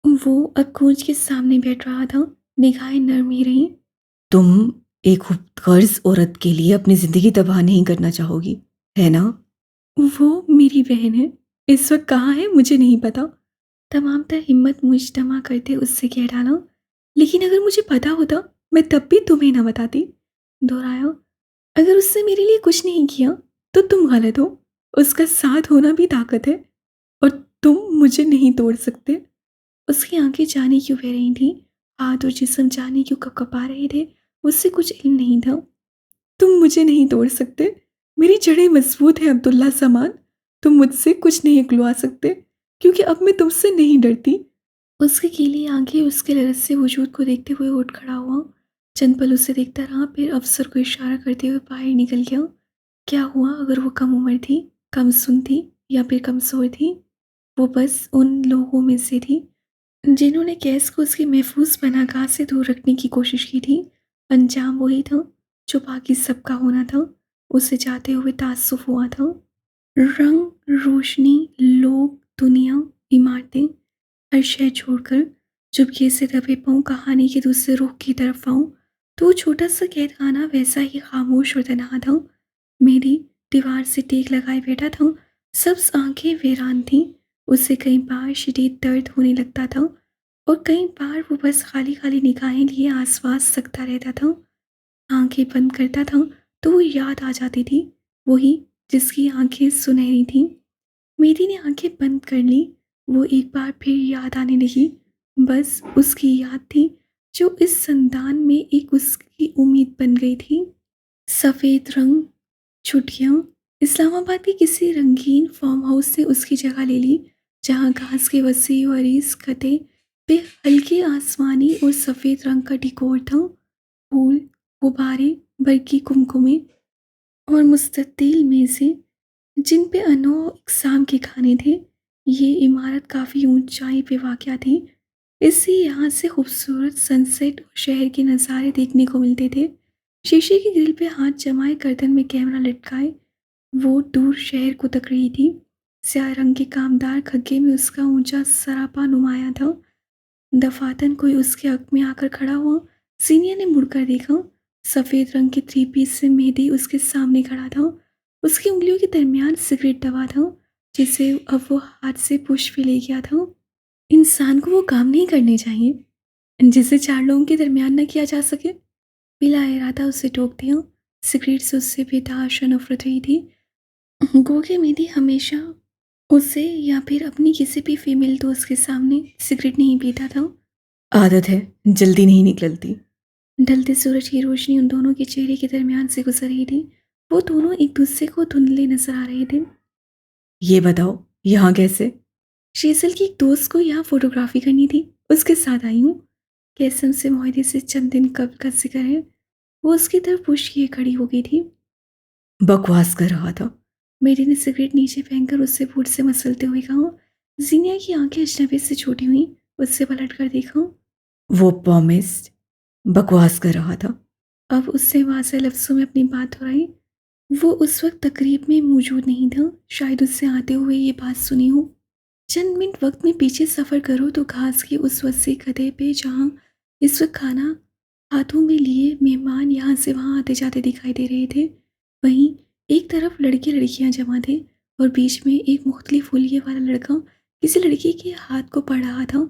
वो अब कूंज के सामने बैठ रहा था, निगाहें नरम ही रहीं। तुम एक खुदगर्ज औरत के लिए अपनी जिंदगी तबाह नहीं करना चाहोगी, है ना? वो मेरी बहन है, इस वक्त कहाँ है मुझे नहीं पता। तमाम तर हिम्मत मुजतमा करते उससे कह डाला, लेकिन अगर मुझे पता होता मैं तब भी तुम्हें ना बताती। दोहराया, अगर उसने मेरे लिए कुछ नहीं किया तो तुम गलत हो। उसका साथ होना भी ताकत है, और तुम मुझे नहीं तोड़ सकते। उसकी आंखें जाने क्यों बह रही थीं, हाथ और जिस्म जाने क्यों कपकपा रहे थे। उससे कुछ इल्म नहीं था। तुम मुझे नहीं तोड़ सकते, मेरी जड़ें मजबूत हैं अब्दुल्ला समान। तुम मुझसे कुछ नहीं उगलवा सकते, क्योंकि अब मैं तुमसे नहीं डरती। उसकी गीली आंखें उसके लरस से वजूद को देखते हुए उठ खड़ा हुआ। चंद पल उसे देखता रहा, फिर अफसर को इशारा करते हुए बाहर निकल गया। क्या हुआ अगर वो कम उम्र थी, कम सुन थी, या फिर कमजोर थी? वो बस उन लोगों में से थी जिन्होंने गैस को उसकी महफूज पनाहगाह से दूर रखने की कोशिश की थी। अंजाम वही था जो बाकी सबका होना था। उसे जाते हुए ताज्जुब हुआ था। रंग, रोशनी, लोग, दुनिया, इमारतें, हर शय छोड़कर चुपके से दबे पाँव कहानी के दूसरे रुख की तरफ आऊं, तो वो छोटा सा कैदखाना वैसा ही खामोश और तनहा था। मेरी दीवार से टेक लगाए बैठा था, सब्ज आंखें वीरान थीं। उसे कई बार शदीद दर्द होने लगता था, और कई बार वो बस खाली खाली निगाहें लिए आसपास सकता रहता था। आंखें बंद करता था तो वो याद आ जाती थी, वही जिसकी आंखें सुनहरी थीं। मेरी ने आंखें बंद कर ली। वो एक बार फिर याद आने लगी। बस उसकी याद थी जो इस संतान में एक उसकी उम्मीद बन गई थी। सफ़ेद रंग, छुट्टियाँ, इस्लामाबाद के किसी रंगीन फार्म हाउस ने उसकी जगह ले ली, जहाँ घास के वसी और इस खते पे हल्के आसमानी और सफ़ेद रंग का डिकोर था। फूल, गुब्बारे, बरकी कुमकुमे और मुस्ततिल मेज़ें, जिन पे अनों इक़साम के खाने थे। ये इमारत काफ़ी ऊंचाई पे वाक़या थी, इसलिए यहाँ से खूबसूरत सनसेट और शहर के नज़ारे देखने को मिलते थे। शीशे की ग्रिल पे हाथ जमाए गर्दन में कैमरा लटकाए वो दूर शहर को तक रही थी। स्याह रंग के कामदार खग्गे में उसका ऊंचा सरापा नुमाया था। दफातन कोई उसके हक में आकर खड़ा हुआ। सीनियर ने मुड़कर देखा। सफ़ेद रंग के थ्री पीस से मेहदी उसके सामने खड़ा था। उसकी उंगलियों के दरमियान सिगरेट दबा था, जिसे अब वो हाथ से पुश पे ले गया था। इंसान को वो काम नहीं करने चाहिए जिसे चार लोगों के दरमियान न किया जा सके। बिला इरादा उसे टोक दिया। सिगरेट से उससे बेतहाशा नफरत हुई थी। गो के मेहदी हमेशा उसे या फिर अपनी किसी भी फीमेल दोस्त के सामने सिगरेट नहीं पीता था। आदत है, जल्दी नहीं निकलती। ढलते सूरज की रोशनी उन दोनों के चेहरे के दरमियान से गुजर रही थी। वो दोनों एक दूसरे को धुंधले नजर आ रहे थे। ये बताओ, यहाँ कैसे? शेजल की एक दोस्त को यहाँ फोटोग्राफी करनी थी, उसके साथ आई हूँ। कैसम से मायदे से चंद दिन कब का जिक्र है। वो उसकी तरफ पुश किए खड़ी हो गई थी। बकवास कर रहा था। मेरी ने सिगरेट नीचे फेंककर उससे बूट से मसलते हुए कहा। जीनिया की आंखें अजनबी से छोटी हुई। उससे पलट कर देखा। वो प्रॉमिस्ड बकवास कर रहा था। अब उससे वाज़ेह लफ्ज़ों में अपनी बात दोहराई। वो उस वक्त तकरीब में मौजूद नहीं था, शायद उससे आते हुए ये बात सुनी हो। चंद मिनट वक्त में पीछे सफ़र करो तो घास के उस वसी गधे पे जहाँ इस वक्त खाना हाथों में लिए मेहमान यहाँ से वहाँ आते जाते दिखाई दे रहे थे, वहीं एक तरफ लड़के लड़कियाँ जमा थे, और बीच में एक मुख्तलिफ हुलिये वाला लड़का किसी लड़की के हाथ को पढ़ रहा था।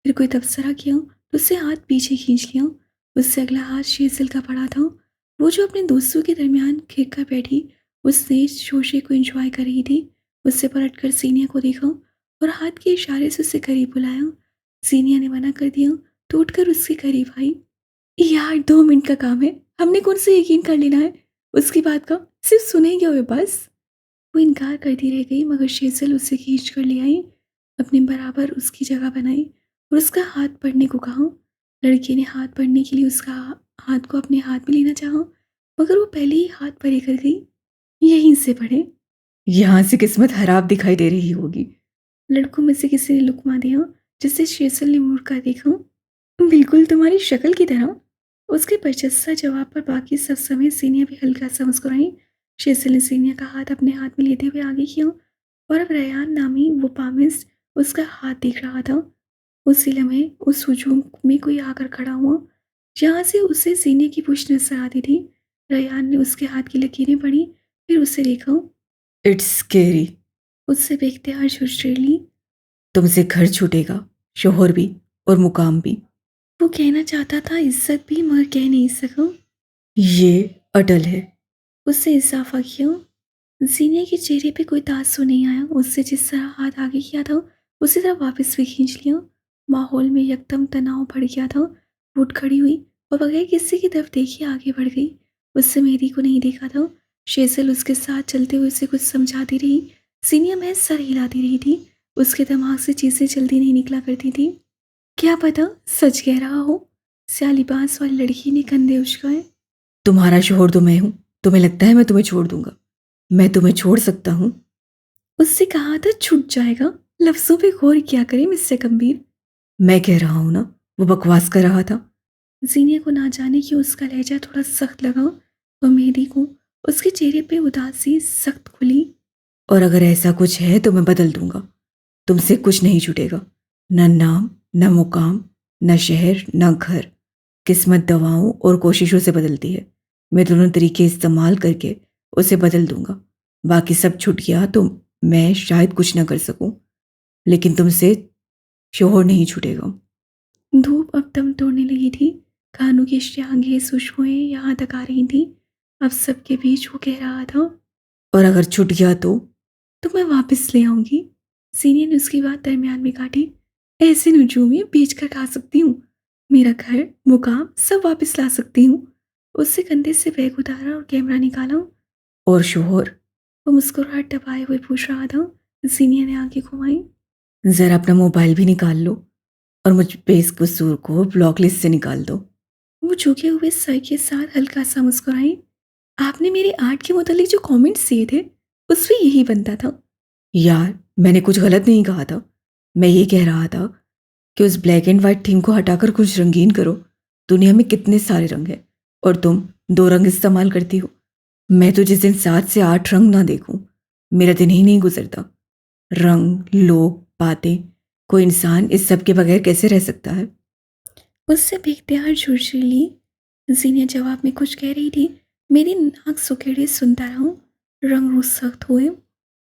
फिर कोई तबसरा किया तो उससे हाथ पीछे खींच लिया। उससे अगला हाथ शेज़ल का पड़ा था। वो जो अपने दोस्तों के दरमियान घिर कर बैठी उस तेज शोशे को एंजॉय कर रही थी। उससे पलट कर सीनिया को देखा और हाथ के इशारे से उसे करीब बुलाया। सीनिया ने मना कर दिया तो उठकर उसके करीब आई। यार 2 मिनट का काम है, हमने कौन सा यकीन कर लेना है उसकी बात का, सिर्फ सुनेंगे और बस। वो इनकार करती रह गई मगर शेज़ल उसे खींच कर ले आई, अपने बराबर उसकी जगह बनाई और उसका हाथ पढ़ने को कहा। लड़की ने हाथ पढ़ने के लिए उसका हाथ को अपने हाथ में लेना चाहा मगर वो पहले ही हाथ परे कर गई। यहीं से पढ़े। यहाँ से किस्मत खराब दिखाई दे रही होगी। लड़कों में से किसी ने लुकमा दिया जिससे शेज़ल ने मुड़कर देखा। बिल्कुल तुम्हारी शक्ल की तरह। उसके बरजस्सा जवाब पर बाकी सब समय सीनिया भी हल्का सा मुस्कुराई। शेज़ल ने सीनिया का हाथ अपने हाथ में लेते हुए आगे किया और अब रयान नामी वो पामिस्ट उसका हाथ देख रहा था। उसी लम्हे उस हुजूम में कोई आकर खड़ा हुआ जहाँ से उसे सीने की पुष्ट नजर आती थी। रयान ने उसके हाथ की लकीरें पढ़ी, फिर उसे देखा। It's scary. उससे बेख्तियार झुर्झुरी। तुमसे घर छूटेगा, शोहर भी और मुकाम भी। वो कहना चाहता था इज्जत भी मगर कह नहीं सका। ये अटल है। उससे इजाफा किया। सीनिया के चेहरे पे कोई तासुर नहीं आया। उससे जिस तरह हाथ आगे किया था उसी तरह वापस भी खींच लिया। माहौल में यकदम तनाव बढ़ गया था। वो उठ खड़ी हुई और बगैर किसी की तरफ देखे आगे बढ़ गई। उससे मेहदी को नहीं देखा था। शेजल उसके साथ चलते हुए उसे कुछ समझाती रही। सीनिया महज सर हिलाती रही थी। उसके दिमाग से चीज़ें जल्दी नहीं निकला करती थी। क्या पता सच कह रहा हो। स्याली बांस वाली लड़की ने कंधे उचकाए। तुम्हारा शोहर तो मैं हूं। तुम्हें लगता है मैं तुम्हें छोड़ दूंगा? मैं तुम्हें छोड़ सकता हूं? उससे कहा था छूट जाएगा। लफ्जों पे गौर किया करें मिस्टर गंभीर। मैं कह रहा हूं ना। वो बकवास कर रहा था। जीनिया को ना जाने कि उसका लहजा थोड़ा सख्त लगा और मेहदी को उसके चेहरे पे उदासी सख्त खुली। और अगर ऐसा कुछ है तो मैं बदल दूंगा। तुमसे कुछ नहीं छूटेगा। न नाम, न मुकाम, न शहर, न घर। किस्मत दवाओं और कोशिशों से बदलती है। मैं दोनों तरीके इस्तेमाल करके उसे बदल दूंगा। बाकी सब छूट गया तो मैं शायद कुछ न कर सकूं, लेकिन तुमसे शोहर नहीं छूटेगा। धूप अब दम तोड़ने लगी थी। कानों की शांगें खुशबुएं यहाँ तक आ रही थी। अब सबके बीच वो कह रहा था और अगर छूट गया तो मैं वापस ले आऊंगी। सीनियर ने उसकी बात दरमियान में काटी। ऐसे नजूमिया बेच कर खा सकती हूँ। मेरा घर मुकाम सब वापस ला सकती हूँ। उससे कंधे से बैग उतारा और कैमरा निकाला। और शोहर? वो मुस्कुराहट दबाए हुए पूछ रहा था। सीनियर ने आंखें घुमाई। जरा अपना मोबाइल भी निकाल लो और मुझ बेकसूर को ब्लॉक लिस्ट से निकाल दो। वो झुके हुए सर के साथ हल्का सा मुस्कुराई। आपने मेरे आर्ट के मुतालिक जो कमेंट्स दिए थे उस पे यही बनता था। यार, मैंने कुछ गलत नहीं कहा था। मैं ये कह रहा था कि उस ब्लैक एंड व्हाइट थीम को हटाकर कुछ रंगीन करो। दुनिया में कितने सारे रंग हैं और तुम 2 रंग इस्तेमाल करती हो। मैं तो जिस दिन 7 से 8 रंग ना देखूं, मेरा दिन ही नहीं गुजरता। रंग, लोग, बातें, कोई इंसान इस सब के बगैर कैसे रह सकता है? उससे बेख्तियार झुर्झुरी। जीनिया जवाब में कुछ कह रही थी। मेरी नाक सुखेड़े सुनता रहा। रंग रूह सख्त हुए।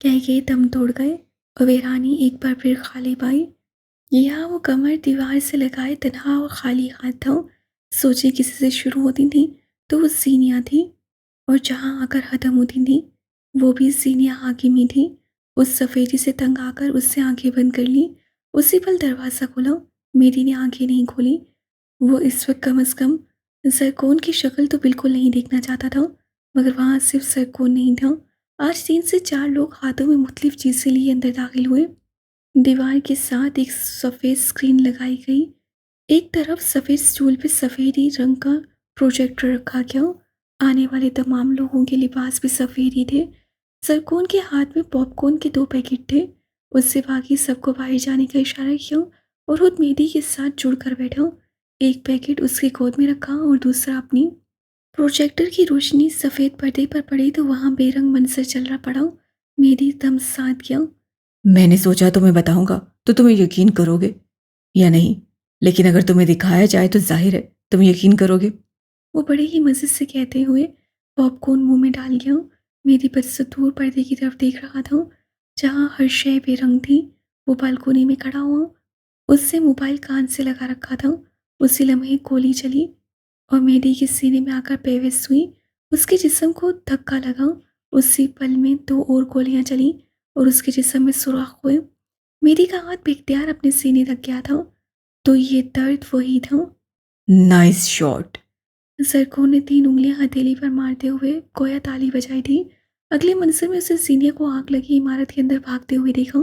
कह के दम तोड़ गए और वीरानी एक बार फिर खाली पाई। यहाँ वो कमर दीवार से लगाए तन्हा और खाली हाथ था। सोचे किसी से शुरू होती थी तो वो सीनिया थी और जहाँ आकर ख़त्म होती थी वो भी सीनिया हाकिमी थी। उस सफ़ेदी से तंग आकर उससे आंखें बंद कर ली। उसी पल दरवाज़ा खुला। मेरी ने आंखें नहीं खोली। वो इस वक्त कम अज़ कम सरकोन की शक्ल तो बिल्कुल नहीं देखना चाहता था मगर वहाँ सिर्फ सरकोन नहीं था। आज 3 से 4 लोग हाथों में मुख्तलिफ चीज़ें लिए अंदर दाखिल हुए। दीवार के साथ एक सफ़ेद स्क्रीन लगाई गई। एक तरफ सफ़ेद स्टूल पे सफ़ेद ही रंग का प्रोजेक्टर रखा गया। आने वाले तमाम लोगों के लिबास भी सफ़ेद ही थे। सरकोन के हाथ में पॉपकॉर्न के 2 पैकेट थे। उससे बाकी सबको बाहर जाने का इशारा किया और खुद मेहदी के साथ जुड़कर बैठा। एक पैकेट उसकी गोद में रखा और दूसरा अपनी। प्रोजेक्टर की रोशनी सफ़ेद पर्दे पर पड़ी तो वहाँ बेरंग मंजर चल रहा पड़ा। मेहदी दम साध गया। मैंने सोचा तुम्हें बताऊंगा तो तुम्हें यकीन करोगे या नहीं, लेकिन अगर तुम्हें दिखाया जाए तो जाहिर है तुम यकीन करोगे। वो बड़े ही मज़े से कहते हुए पॉपकॉर्न मुंह में डाल गया। मेरी बस से दूर पर्दे की तरफ देख रहा था जहाँ हर शय बेरंग थी। वो बालकोनी में खड़ा हुआ उससे मोबाइल कान से लगा रखा था। उसी लम्हे गोली चली और मेहदी के सीने में आकर बेहोश हुई। उसके जिस्म को धक्का लगा। उसी पल में 2 और गोलियां चली और उसके जिस्म में सुराख हुए। मेहदी का हाथ बेख्तियार अपने सीने तक गया था। तो ये दर्द वही था। Nice shot. ज़रकोन ने 3 उँगलियां हथेली पर मारते हुए गोया ताली बजाई थी। अगले मंजर में उसे सीने को आग लगी इमारत के अंदर भागते हुए देखा।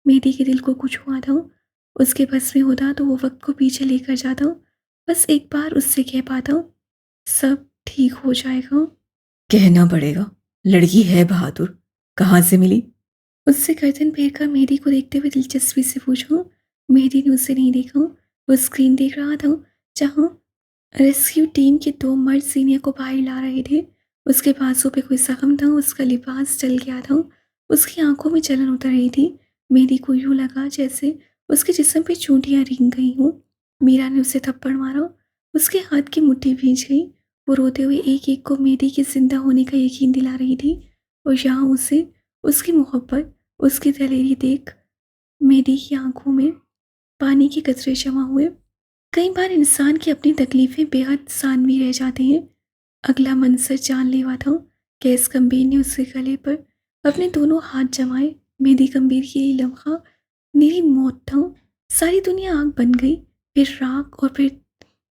मेहदी के दिल को कुछ हुआ था। उसके बस में होता तो वो वक्त को पीछे लेकर जाता। बस एक बार उससे कह पाता, सब ठीक हो जाएगा। कहना पड़ेगा, लड़की है बहादुर। कहाँ से मिली? उससे गर्दन फेर कर मेहदी को देखते हुए दिलचस्पी से पूछा। मेहदी ने उसे नहीं देखा। वो स्क्रीन देख रहा था जहाँ रेस्क्यू टीम के 2 मर्द सीनियर को बाहर ला रहे थे। उसके बाजू पे कोई जख्म था। उसका लिबास जल गया था। उसकी आंखों में जलन उतर रही थी। मेहदी को यूं लगा जैसे उसके जिस्म पे चूंटियां रेंग गई हों। मीरा ने उसे थप्पड़ मारा। उसके हाथ की मुट्ठी भींच गई। वो रोते हुए एक एक को मेहदी के जिंदा होने का यकीन दिला रही थी। और यहाँ उसे उसकी मोहब्बत, उसकी दलेरी देख मेहदी की आंखों में पानी के कतरे जमा हुए। कई बार इंसान की अपनी तकलीफ़ें बेहद सानवी रह जाती हैं। अगला मंजर जानलेवा था। गैस गंभीर ने उसके गले पर अपने दोनों हाथ जमाए। मेहदी गंभीर के लिए लम्हा मेरी मौत था। सारी दुनिया आग बन गई, फिर राख और फिर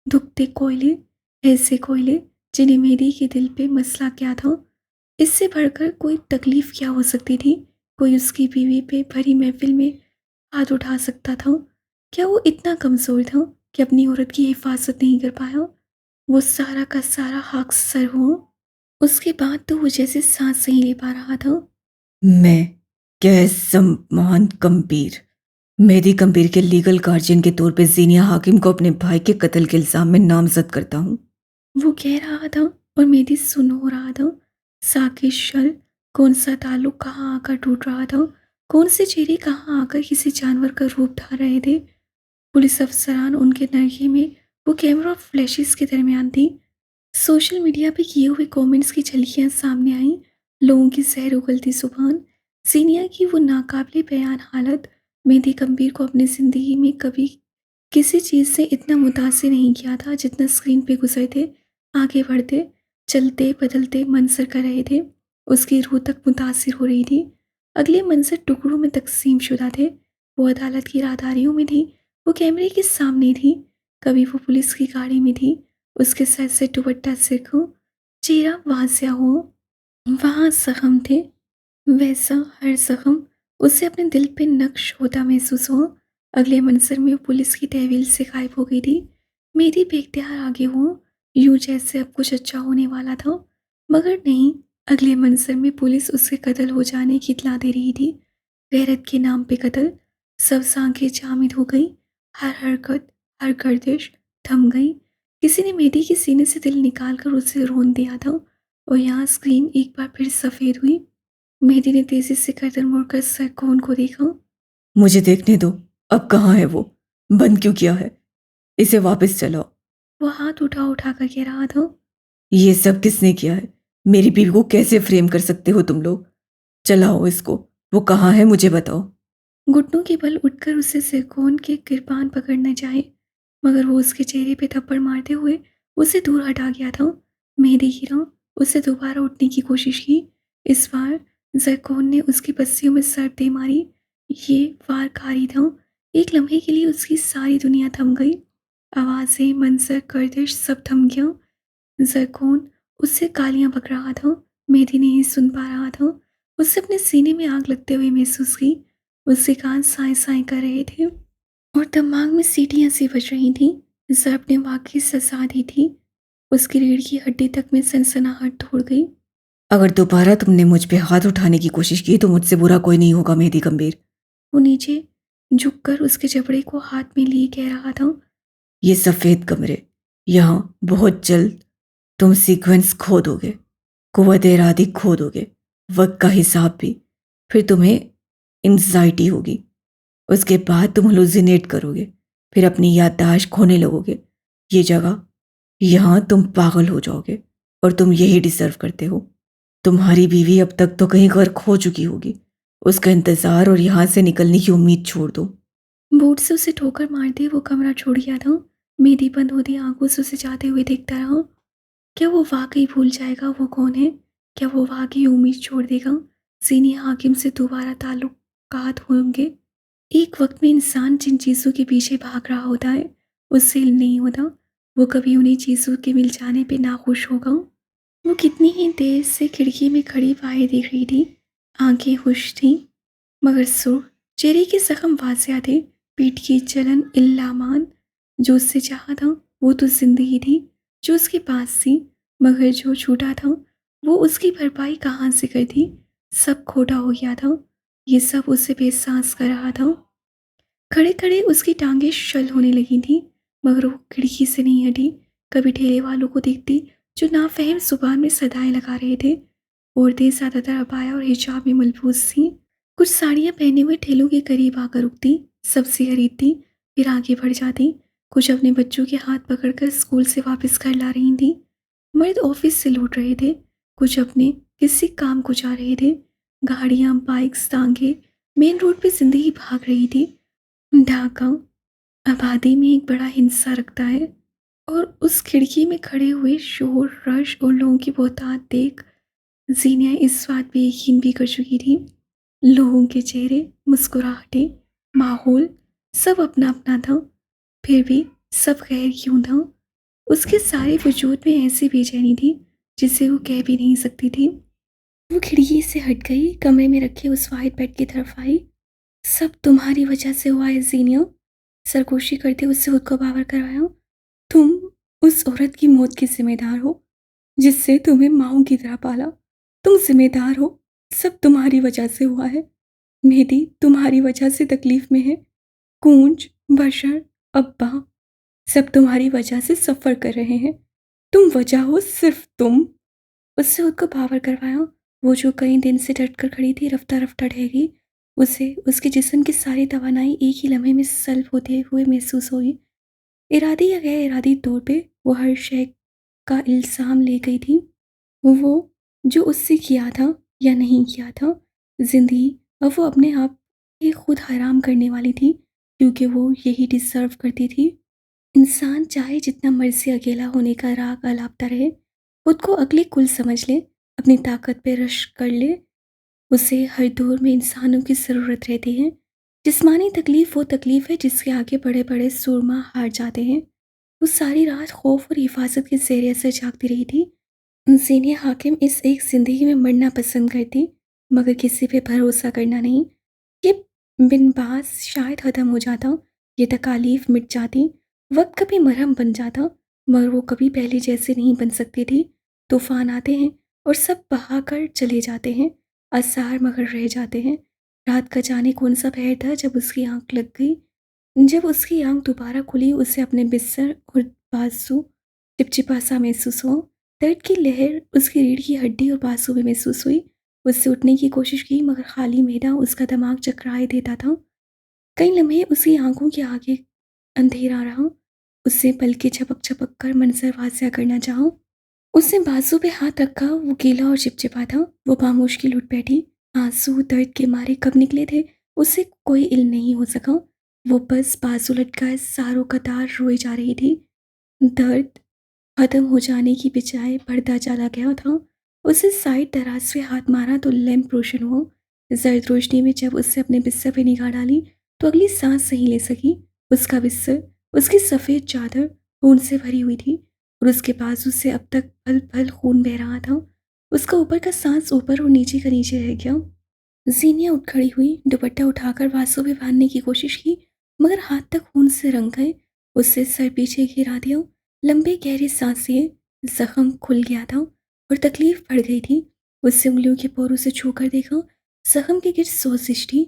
धुकते कोयले, ऐसे कोयले जिन्हें मेहदी के दिल पे मसला क्या था। इससे बढ़कर कोई तकलीफ़ क्या हो सकती थी। कोई उसकी बीवी पे भरी महफिल में हाथ उठा सकता था। क्या वो इतना कमज़ोर था कि अपनी औरत की हिफाजत नहीं कर पाया। वो सारा का सारा हक सर हुआ। उसके बाद तो वो जैसे सांस नहीं ले पा रहा था। मैं गैस सम्मान कम्पीर, मेहदी कम्पीर के लीगल गार्जियन के तौर पे जीनिया हाकिम को अपने भाई के कत्ल के इल्ज़ाम में नामजद करता हूँ। वो कह रहा था और मेरी सुन हो रहा था। साकिब शल, कौन सा ताल्लुक कहाँ आकर टूट रहा था। कौन से चेहरे कहाँ आकर किसी जानवर का रूप धार रहे थे। पुलिस अफसरान उनके नरखे में वो कैमरा और फ्लैशेस के दरमियान थी। सोशल मीडिया पे किए हुए कमेंट्स की झलकियां सामने आईं। लोगों की सैर उगलती जुबान, सीनिया की वो नाकाबिले बयान हालत। मेहदी गंभीर को अपनी ज़िंदगी में कभी किसी चीज़ से इतना मुतासिर नहीं किया था जितना स्क्रीन पे गुजरते, आगे बढ़ते, चलते बदलते मंजर कर रहे थे। उसकी रूह तक मुतासिर हो रही थी। अगले मंजर टुकड़ों में तकसीम शुदा थे। वो अदालत की राहदारियों में थी। वो कैमरे के सामने थी। कभी वो पुलिस की गाड़ी में थी। उसके सर से दुपट्टा सिरको, चेहरा वासिया हो। वहाँ जख्म थे। वैसा हर जख्म उसे अपने दिल पे नक्श होता महसूस हुआ। अगले मंजर में वो पुलिस की तहवील से गायब हो गई थी। मेरी बेख्तियार आगे हुआ, यूं जैसे अब कुछ अच्छा होने वाला था। मगर नहीं, अगले मंजर में पुलिस उसके कत्ल हो जाने की इतला दे रही थी। गैरत के नाम पे कत्ल। सब आंखें जामिद हो गई। हर हरकत, हर गर्दिश थम गई। किसी ने मेहदी के सीने से दिल निकाल कर उसे रोन दिया था। और यहाँ स्क्रीन एक बार फिर सफ़ेद हुई। मेहदी ने तेजी से गर्दन मोड़कर सरकोन को देखा। मुझे देखने दो, अब कहाँ है वो? बंद क्यों किया है? इसे वापस चलाओ। वो हाथ उठा उठा कर कह रहा था। ये सब किसने किया है? मेरी बीवी को कैसे फ्रेम कर सकते हो तुम लोग? चलाओ इसको। वो कहाँ है मुझे बताओ। घुटनों के बल उठकर उसे सरकोन के किरपान पकड़ना चाहे, मगर वो उसके चेहरे पे थप्पड़ मारते हुए उसे दूर हटा गया था। मेहदी गिरा, उसे दोबारा उठने की कोशिश की। इस बार जरकोन ने उसकी पस्सियों में सर दे मारी। ये वार कारी था। एक लम्हे के लिए उसकी सारी दुनिया थम गई। आवाज़ें, मंजर, गर्दिश सब थम गया। जरकोन उससे गालियां बक रहा था। मेहदी नहीं सुन पा रहा था। उससे अपने सीने में आग लगते हुए महसूस की। उसके कान साए साए कर रहे थे और दिमाग में सीटियां सी बज रही थीं। जर्ब ने वाकई सजा दी थी। उसकी रीढ़ की हड्डी तक में सनसनाहट दौड़ गई। अगर दोबारा तुमने मुझ पे हाथ उठाने की कोशिश की तो मुझसे बुरा कोई नहीं होगा मेहदी गंभीर। वो नीचे झुककर उसके जबड़े को हाथ में लिए कह रहा था। ये सफ़ेद कमरे, यहाँ बहुत जल्द तुम सीक्वेंस खो दोगे, कुव्वत इरादी खो दोगे, वक्त का हिसाब भी। फिर तुम्हें एंजाइटी होगी। उसके बाद तुम हेलुसिनेट करोगे, फिर अपनी याददाश्त खोने लगोगे। ये जगह, यहाँ तुम पागल हो जाओगे और तुम यही डिजर्व करते हो। तुम्हारी बीवी अब तक तो कहीं घर खो चुकी होगी। उसका इंतज़ार और यहाँ से निकलने की उम्मीद छोड़ दो। बूट से उसे ठोकर मारते वो कमरा छोड़ गया था। मेहदी बंद होती आंखों से उसे जाते हुए देखता रहा। क्या वो वाकई भूल जाएगा वो कौन है? क्या वो वाकई उम्मीद छोड़ देगा? सीनियर हाकिम से दोबारा ताल्लुकात होंगे? एक वक्त में इंसान जिन चीज़ों के पीछे भाग रहा होता है उससे इल्म नहीं होता। वो कभी उन्हीं चीज़ों के मिल जाने पे नाखुश होगा। वो कितनी ही देर से खिड़की में खड़ी बाहर देख रही थी। आंखें खुश थीं मगर सुर्ख, चेहरे के जख्म वासिया थे, पीठ की जलन इल्लामान। जो उससे चाहा था वो तो जिंदगी थी जो उसके पास थी, मगर जो छूटा था वो उसकी भरपाई कहाँ से करती? सब खोटा हो गया था। ये सब उसे बेसांस कर रहा था। खड़े खड़े उसकी टांगें शल होने लगी थी मगर वो खिड़की से नहीं हटी। कभी ठेले वालों को देखती जो नाफहम जुबान में सदाएं लगा रहे थे। औरतें ज़्यादातर अबाया और हिजाब में मलबूस थीं। कुछ साड़ियाँ पहने हुए ठेलों के करीब आकर रुकती, सब्जी खरीदती, फिर आगे बढ़ जाती। कुछ अपने बच्चों के हाथ पकड़कर स्कूल से वापस घर ला रही थी। मर्द ऑफिस से लौट रहे थे, कुछ अपने किसी काम को जा रहे थे। गाड़ियाँ, बाइक्स, टांगे मेन रोड पे जिंदगी भाग रही थी। ढाका आबादी में एक बड़ा हिस्सा रखता है और उस खिड़की में खड़े हुए शोर रश और लोगों की बहुतायत देख जीनिया इस बात पे यकीन भी कर चुकी थी। लोगों के चेहरे, मुस्कुराहटें, माहौल सब अपना अपना था, फिर भी सब गैर क्यों था? उसके सारे वजूद में ऐसी बेचैनी थी जिसे वो कह भी नहीं सकती थी। वो खिड़की से हट गई, कमरे में रखे उस वाइट बेड की तरफ आई। सब तुम्हारी वजह से हुआ है जीनिया, सरगोशी करते उससे खुद को बावर करवाया। तुम उस औरत की मौत के जिम्मेदार हो जिससे तुम्हें माओ की तरह पाला। तुम जिम्मेदार हो, सब तुम्हारी वजह से हुआ है। मेहदी तुम्हारी वजह से तकलीफ में है। कूंज, बशर, अब्बा सब तुम्हारी वजह से सफ़र कर रहे हैं। तुम वजह हो, सिर्फ तुम। उससे खुद को बावर करवाया। वो जो कई दिन से डट कर खड़ी थी रफ्ता रफ्ता ढह गई। उसे उसके जिस्म की सारी तवानाई एक ही लम्हे में सल्ब होते हुए महसूस हुई। इरादी या गैर इरादी तौर पे वो हर शय का इल्ज़ाम ले गई थी। वो जो उससे किया था या नहीं किया था, ज़िंदगी अब वो अपने आप ही खुद हराम करने वाली थी क्योंकि वो यही डिज़र्व करती थी। इंसान चाहे जितना मर्ज़ी अकेला होने का राग अलापता रहे, खुद को अगले कुल समझ ले, अपनी ताकत पे रश्क कर ले, उसे हर दौर में इंसानों की ज़रूरत रहती है। जिस्मानी तकलीफ़ वो तकलीफ़ है जिसके आगे बड़े-बड़े सुरमा हार जाते हैं। वो सारी रात खौफ और हिफाज़त के ज़ेर असर जागती रही थी। ज़ेनिया हाकिम इस एक ज़िंदगी में मरना पसंद करती, मगर किसी पे भरोसा करना नहीं। ये बिन बास शायद ख़त्म हो जाता, ये तकालीफ मिट जाती, वक्त कभी मरहम बन जाता, मगर वो कभी पहले जैसे नहीं बन सकती थी। तूफ़ान आते हैं और सब बहा कर चले जाते हैं, आसार मगर रह जाते हैं। रात का जाने कौन सा पहर था जब उसकी आंख लग गई। जब उसकी आंख दोबारा खुली उसे अपने बिस्तर और बाजू चिपचिपा सा महसूस हुआ। दर्द की लहर उसकी रीढ़ की हड्डी और बाजू में महसूस हुई। उससे उठने की कोशिश की मगर खाली मैदा उसका दिमाग चकराए देता था। कई लम्हे उसकी आंखों के आगे अंधेरा रहा। उससे पलके झपक झपक कर मंजर वासिया करना चाहा। उसने बाजू पे हाथ रखा, वो गीला और चिपचिपा था। वो खामोशी उठ बैठी। आंसू दर्द के मारे कब निकले थे उससे कोई इल्म नहीं हो सका। वो बस बाजू लटकाए सारों कतार रोए जा रही थी। दर्द खत्म हो जाने की बजाय बढ़ता चला गया था। उसे साइड दराज से हाथ मारा तो लैंप रोशन हुआ। जर्द रोशनी में जब उससे अपने बिस्तर पे निगाह डाली तो अगली सांस नहीं ले सकी। उसका बिस्तर, उसकी सफ़ेद चादर खून से भरी हुई थी और उसके बाजू से अब तक पल पल खून बह रहा था। उसका ऊपर का सांस ऊपर और नीचे का नीचे रह गया। जीनिया उठ खड़ी हुई, दुपट्टा उठाकर बाजू में बांधने की कोशिश की मगर हाथ तक खून से रंग गए। उससे सर पीछे गिरा दिया। लंबे गहरे सांस लिए, जख्म खुल गया था और तकलीफ बढ़ गई थी। उससे उंगलियों के पोरों से छूकर देखा, जख्म के गिर सोजिश थी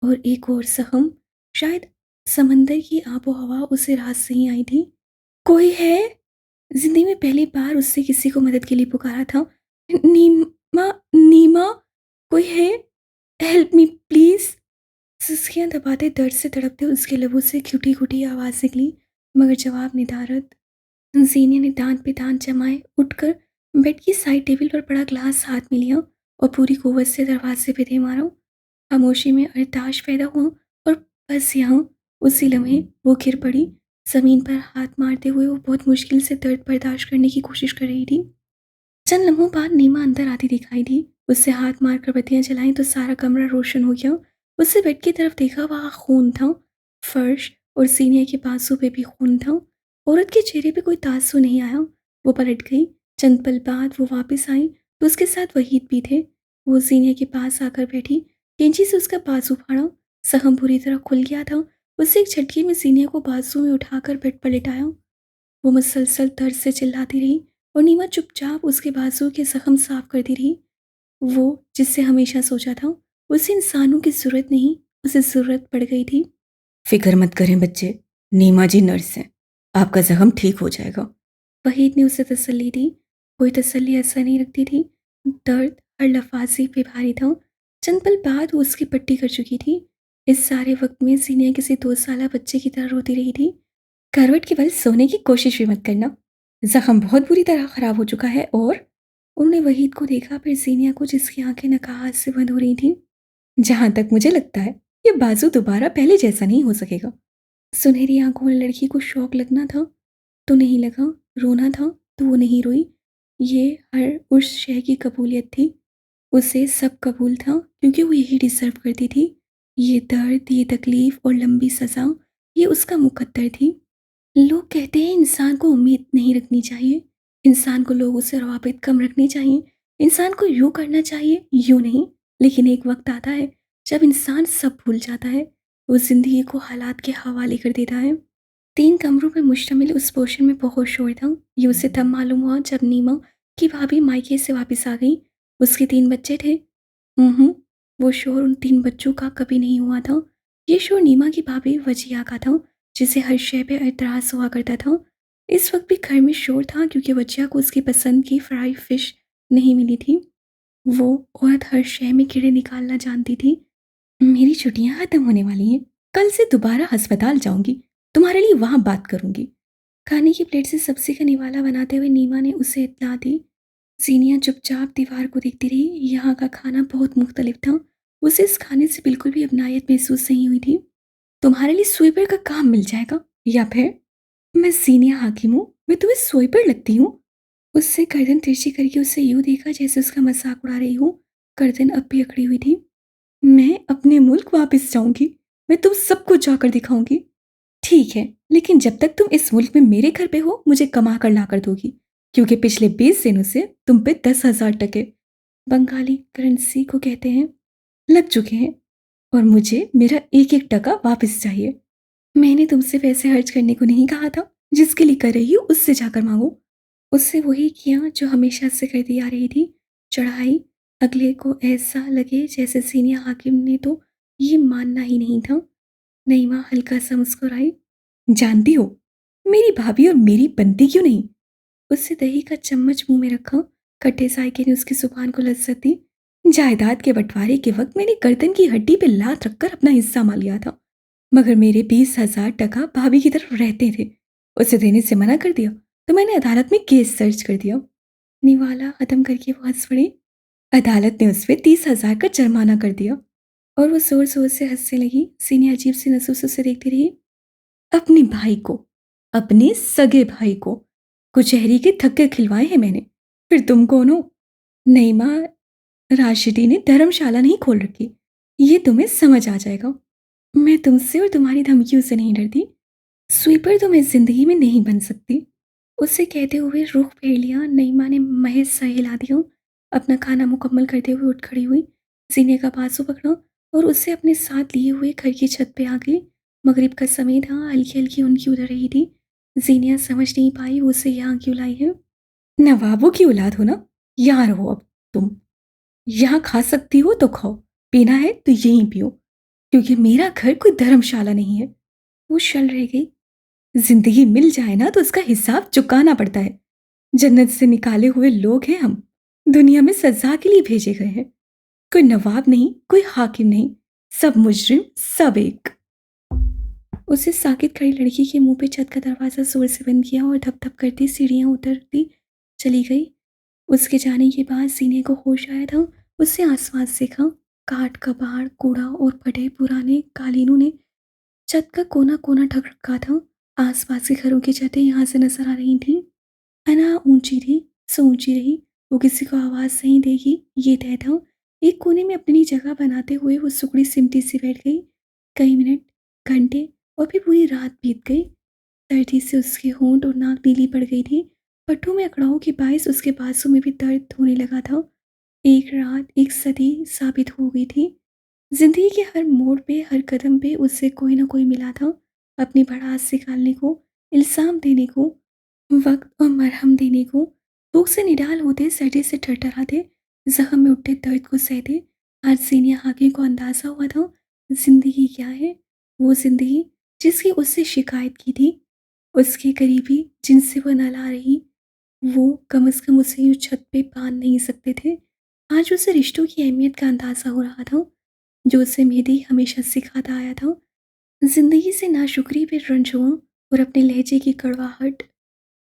और एक और जख्म, शायद समंदर की आबो हवा उसे रात से ही आई थी। कोई है? जिंदगी में पहली बार उससे किसी को मदद के लिए पुकारा था। नीमा, नीमा, कोई है? Help me please. सिसकियां दबाते दर्द से तड़पते उसके लबों से घुटी घुटी आवाज निकली मगर जवाब निदारद। जीनिया ने दांत पे दांत जमाए उठकर बेड की साइड टेबल पर पड़ा ग्लास हाथ में लिया और पूरी कुव्वत से दरवाजे पे दे मारा। खामोशी में अर्ताश पैदा हुआ और बस यहाँ उसी लम्हे वो गिर पड़ी। ज़मीन पर हाथ मारते हुए वो बहुत मुश्किल से दर्द बर्दाश्त करने की कोशिश कर रही थी। चंद लम्हों बाद नीमा अंदर आती दिखाई दी। उससे हाथ मारकर बत्तियां जलाईं तो सारा कमरा रोशन हो गया। उससे बेड की तरफ देखा, वहाँ खून था। फर्श और सीने के बाजू पे भी खून था। औरत के चेहरे पे कोई तासुर नहीं आया। वो पलट गई। चंद पल बाद वो वापस आई तो उसके साथ वहीद भी थे। वो सीने के पास आकर बैठी, कैंची से उसका बाजू फाड़ा। जख्म पूरी तरह खुल गया था। उससे एक झटके में सीने को बाजू में उठाकर बेड पर लिटाया। वो मुसलसल दर्द से चिल्लाती रही और नीमा चुपचाप उसके बाजू के जख्म साफ करती रही। वो जिससे हमेशा सोचा था, उसे इंसानों की जरूरत नहीं, उसे जरूरत पड़ गई थी। फिक्र मत करें बच्चे, नीमा जी नर्स हैं, आपका जख्म ठीक हो जाएगा। वहीद ने उसे तसल्ली दी। कोई तसल्ली ऐसा नहीं रखती थी। दर्द हर लफाजी पे भारी था। चंद पल बाद वो उसकी पट्टी कर चुकी थी। इस सारे वक्त में सीनिया किसी 2 साल बच्चे की तरह रोती रही थी। करवट के बल सोने की कोशिश भी मत करना, जख्म बहुत बुरी तरह खराब हो चुका है। और उन्होंने वहीद को देखा, फिर सीनिया को जिसकी आंखें नकाहत से बंद हो रही थी। जहां तक मुझे लगता है, ये बाजू दोबारा पहले जैसा नहीं हो सकेगा। सुनहरी आंखों वाली लड़की को शौक लगना था तो नहीं लगा, रोना था तो वो नहीं रोई। ये हर उस शय की कबूलियत थी। उसे सब कबूल था क्योंकि वो यही डिजर्व करती थी। ये दर्द, ये तकलीफ और लंबी सजा, ये उसका मुकद्दर थी। लोग कहते हैं इंसान को उम्मीद नहीं रखनी चाहिए, इंसान को लोगों से रवाबित कम रखने चाहिए, इंसान को यूं करना चाहिए, यूं नहीं। लेकिन एक वक्त आता है जब इंसान सब भूल जाता है। वो जिंदगी को हालात के हवाले कर देता है। 3 कमरों में मुश्तमिल उस पोर्शन में बहुत शोर था। ये उसे तब मालूम हुआ जब नीमा की भाभी मायके से वापस आ गई। उसके 3 बच्चे थे। वो शोर उन 3 बच्चों का कभी नहीं हुआ था। ये शोर नीमा की भाभी वजिया का था, जिसे हर शय पे एतराज़ हुआ करता था। इस वक्त भी घर में शोर था क्योंकि वजिया को उसकी पसंद की फ्राई फिश नहीं मिली थी। वो औरत हर शय में कीड़े निकालना जानती थी। मेरी छुट्टियां खत्म होने वाली हैं, कल से दोबारा अस्पताल जाऊंगी, तुम्हारे लिए वहां बात करूंगी। खाने की प्लेट से सब्जी का निवाला बनाते हुए नीमा ने उसे इत्तला दी। सीनिया चुपचाप दीवार को देखती रही। यहाँ का खाना बहुत मुख्तलिफ था। उसे इस खाने से बिल्कुल भी अपनायत महसूस नहीं हुई थी। तुम्हारे लिए स्वीपर का काम मिल जाएगा, या फिर मैं सीनिया हाकिम हूँ, मैं तुम्हें स्वीपर लगती हूँ। उससे गर्दन तिरछी करके उसे यूं देखा जैसे उसका मजाक उड़ा रही हूँ। गर्दन अब भी अकड़ी हुई थी। मैं अपने मुल्क वापस जाऊंगी, मैं तुम सबको जाकर दिखाऊंगी। ठीक है, लेकिन जब तक तुम इस मुल्क में मेरे घर पे हो, मुझे कमा कर ला कर दोगी, क्योंकि पिछले 20 दिनों से तुम पे 10,000 टके, बंगाली करेंसी को कहते हैं, लग चुके हैं। और मुझे मेरा एक एक टका वापस चाहिए। मैंने तुमसे पैसे खर्च करने को नहीं कहा था, जिसके लिए कर रही हो उससे जाकर मांगो। उससे वही किया जो हमेशा से करती आ रही थी, चढ़ाई। अगले को ऐसा लगे जैसे सीनिया हाकिम ने तो ये मानना ही नहीं था। नईमा हल्का सा मुस्कुराई। जानती हो, मेरी भाभी और मेरी बनती क्यों नहीं। उससे दही का चम्मच मुंह में रखा। खट्टे साइके ने उसकी जुबान को लज्जत दी। जायदाद के बंटवारे के वक्त मैंने गर्दन की हड्डी पे लात रखकर अपना हिस्सा मान लिया था, मगर मेरे 20,000 टका भाभी की तरफ रहते थे। उसे देने से मना कर दिया तो मैंने अदालत में केस दर्ज कर दिया। निवाला खत्म करके वो हंस पड़ी। अदालत ने उस पर 30,000 का जुर्माना कर दिया। और वो जोर जोर से हंसने लगी। सीनिया अजीब सी नजरों से देखती रही। अपने भाई को, अपने सगे भाई को कुचहरी के थक्के खिलवाए हैं मैंने, फिर तुम कौन हो। नईमा, राशिदी ने धर्मशाला नहीं खोल रखी, ये तुम्हें समझ आ जाएगा। मैं तुमसे और तुम्हारी धमकियों से नहीं डरती। स्वीपर तो मैं जिंदगी में नहीं बन सकती। उससे कहते हुए रुख फेर लिया। नईमा ने महज सा हिला दिया। अपना खाना मुकम्मल करते हुए उठ खड़ी हुई। सीने का बाजू पकड़ा और उससे अपने साथ लिए हुए घर की छत पे आ गई। मगरिब का समय था। हल्की हल्की उनकी उधर रही थी। जीनिया समझ नहीं पाई वो उसे यहाँ क्यों लाई है। नवाबों की औलाद हो ना, यहाँ रहो अब तुम। यहाँ खा सकती हो तो खाओ, पीना है तो यहीं पियो, क्योंकि मेरा घर कोई धर्मशाला नहीं है। वो शल रह गई। जिंदगी मिल जाए ना तो उसका हिसाब चुकाना पड़ता है। जन्नत से निकाले हुए लोग हैं हम, दुनिया में सजा के लिए भेजे गए हैं। कोई नवाब नहीं, कोई हाकिम नहीं, सब मुजरिम, सब एक। उसे साकित खड़ी लड़की के मुंह पे छत का दरवाजा जोर से बंद किया और धप धप करती सीढ़ियां उतरती चली गई। उसके जाने के बाद सीने को होश आया था। उससे आसपास देखा। काठ, कबाड़, कूड़ा और फटे पुराने कालीनों ने छत का कोना-कोना ढक रखा था। आस-पास के घरों की छतें यहाँ से नज़र आ रही थीं। अना ऊँची थी, सो ऊँची रही, वो किसी को आवाज़ नहीं देगी, ये तय था। एक कोने में अपनी जगह बनाते हुए वो सुकड़ी सिमटी सी बैठ गई। कई मिनट, घंटे और फिर पूरी रात बीत गई। सर्दी से उसके होंठ और नाक नीली पड़ गई थी। पट्टों में अकड़ाव के बायस उसके बाजू में भी दर्द होने लगा था। एक रात, एक सदी साबित हो गई थी। ज़िंदगी के हर मोड़ पे, हर कदम पे उससे कोई ना कोई मिला था, अपनी भड़ास निकालने को, इल्ज़ाम देने को, वक़्त और मरहम देने को। भूख से निढाल होते, सर्दी से थरथराते, ज़ख्म में उठते दर्द को सहते। आज सीनिया हाकिम को अंदाज़ा हुआ था, ज़िंदगी क्या है? वो ज़िंदगी जिसकी उससे शिकायत की थी, उसके करीबी जिनसे वो नाला रही, वो कम से कम उसे यूँ छत पे बाँध नहीं सकते थे। आज उसे रिश्तों की अहमियत का अंदाज़ा हो रहा था, जो उसे मेहदी हमेशा सिखाता आया था। ज़िंदगी से नाशुक्री पे रंज हुआ और अपने लहजे की कड़वाहट,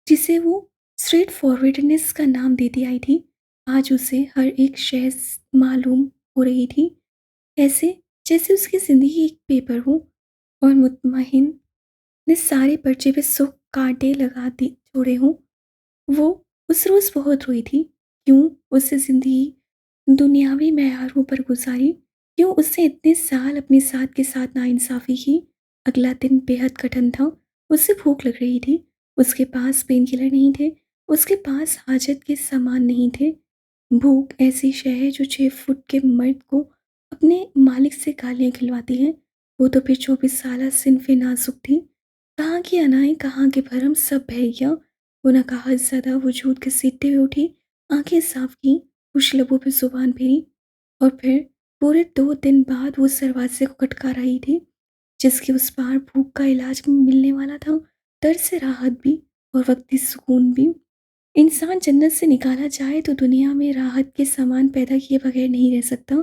जिसे वो स्ट्रेट फॉरवर्डनेस का नाम देती आई थी, आज उसे हर एक शय मालूम हो रही थी। ऐसे जैसे उसकी ज़िंदगी एक पेपर हो और मुतमहिन ने सारे पर्चे पे सुख कांटे लगा दी छोड़े हों। वो उस रोज़ बहुत रोई थी। क्यों उससे ज़िंदगी दुनियावी मेयारों पर गुज़ारी? क्यों उसने इतने साल अपने साथ के साथ नाइंसाफ़ी की? अगला दिन बेहद कठिन था। उसे भूख लग रही थी। उसके पास पेन किलर नहीं थे। उसके पास हाजत के सामान नहीं थे। भूख ऐसी शय है जो 6 फुट के मर्द को अपने मालिक से गालियाँ खिलवाती है। वो तो फिर 24 साला सिनफ़े नाज़ुक थी। कहाँ की अनाएँ, कहाँ के भरम, सब बह गया। वो नकाहत ज़दा वजूद घसीटते हुए उठी, आँखें साफ की, खुश लबों पे ज़ुबान फेरी और फिर पूरे 2 दिन बाद वो उस दरवाज़े को खटखा रही थी, जिसके उस पार भूख का इलाज मिलने वाला था, दर्द से राहत भी और वक़्ती सुकून भी। इंसान जन्नत से निकाला जाए तो दुनिया में राहत के सामान पैदा किए बगैर नहीं रह सकता,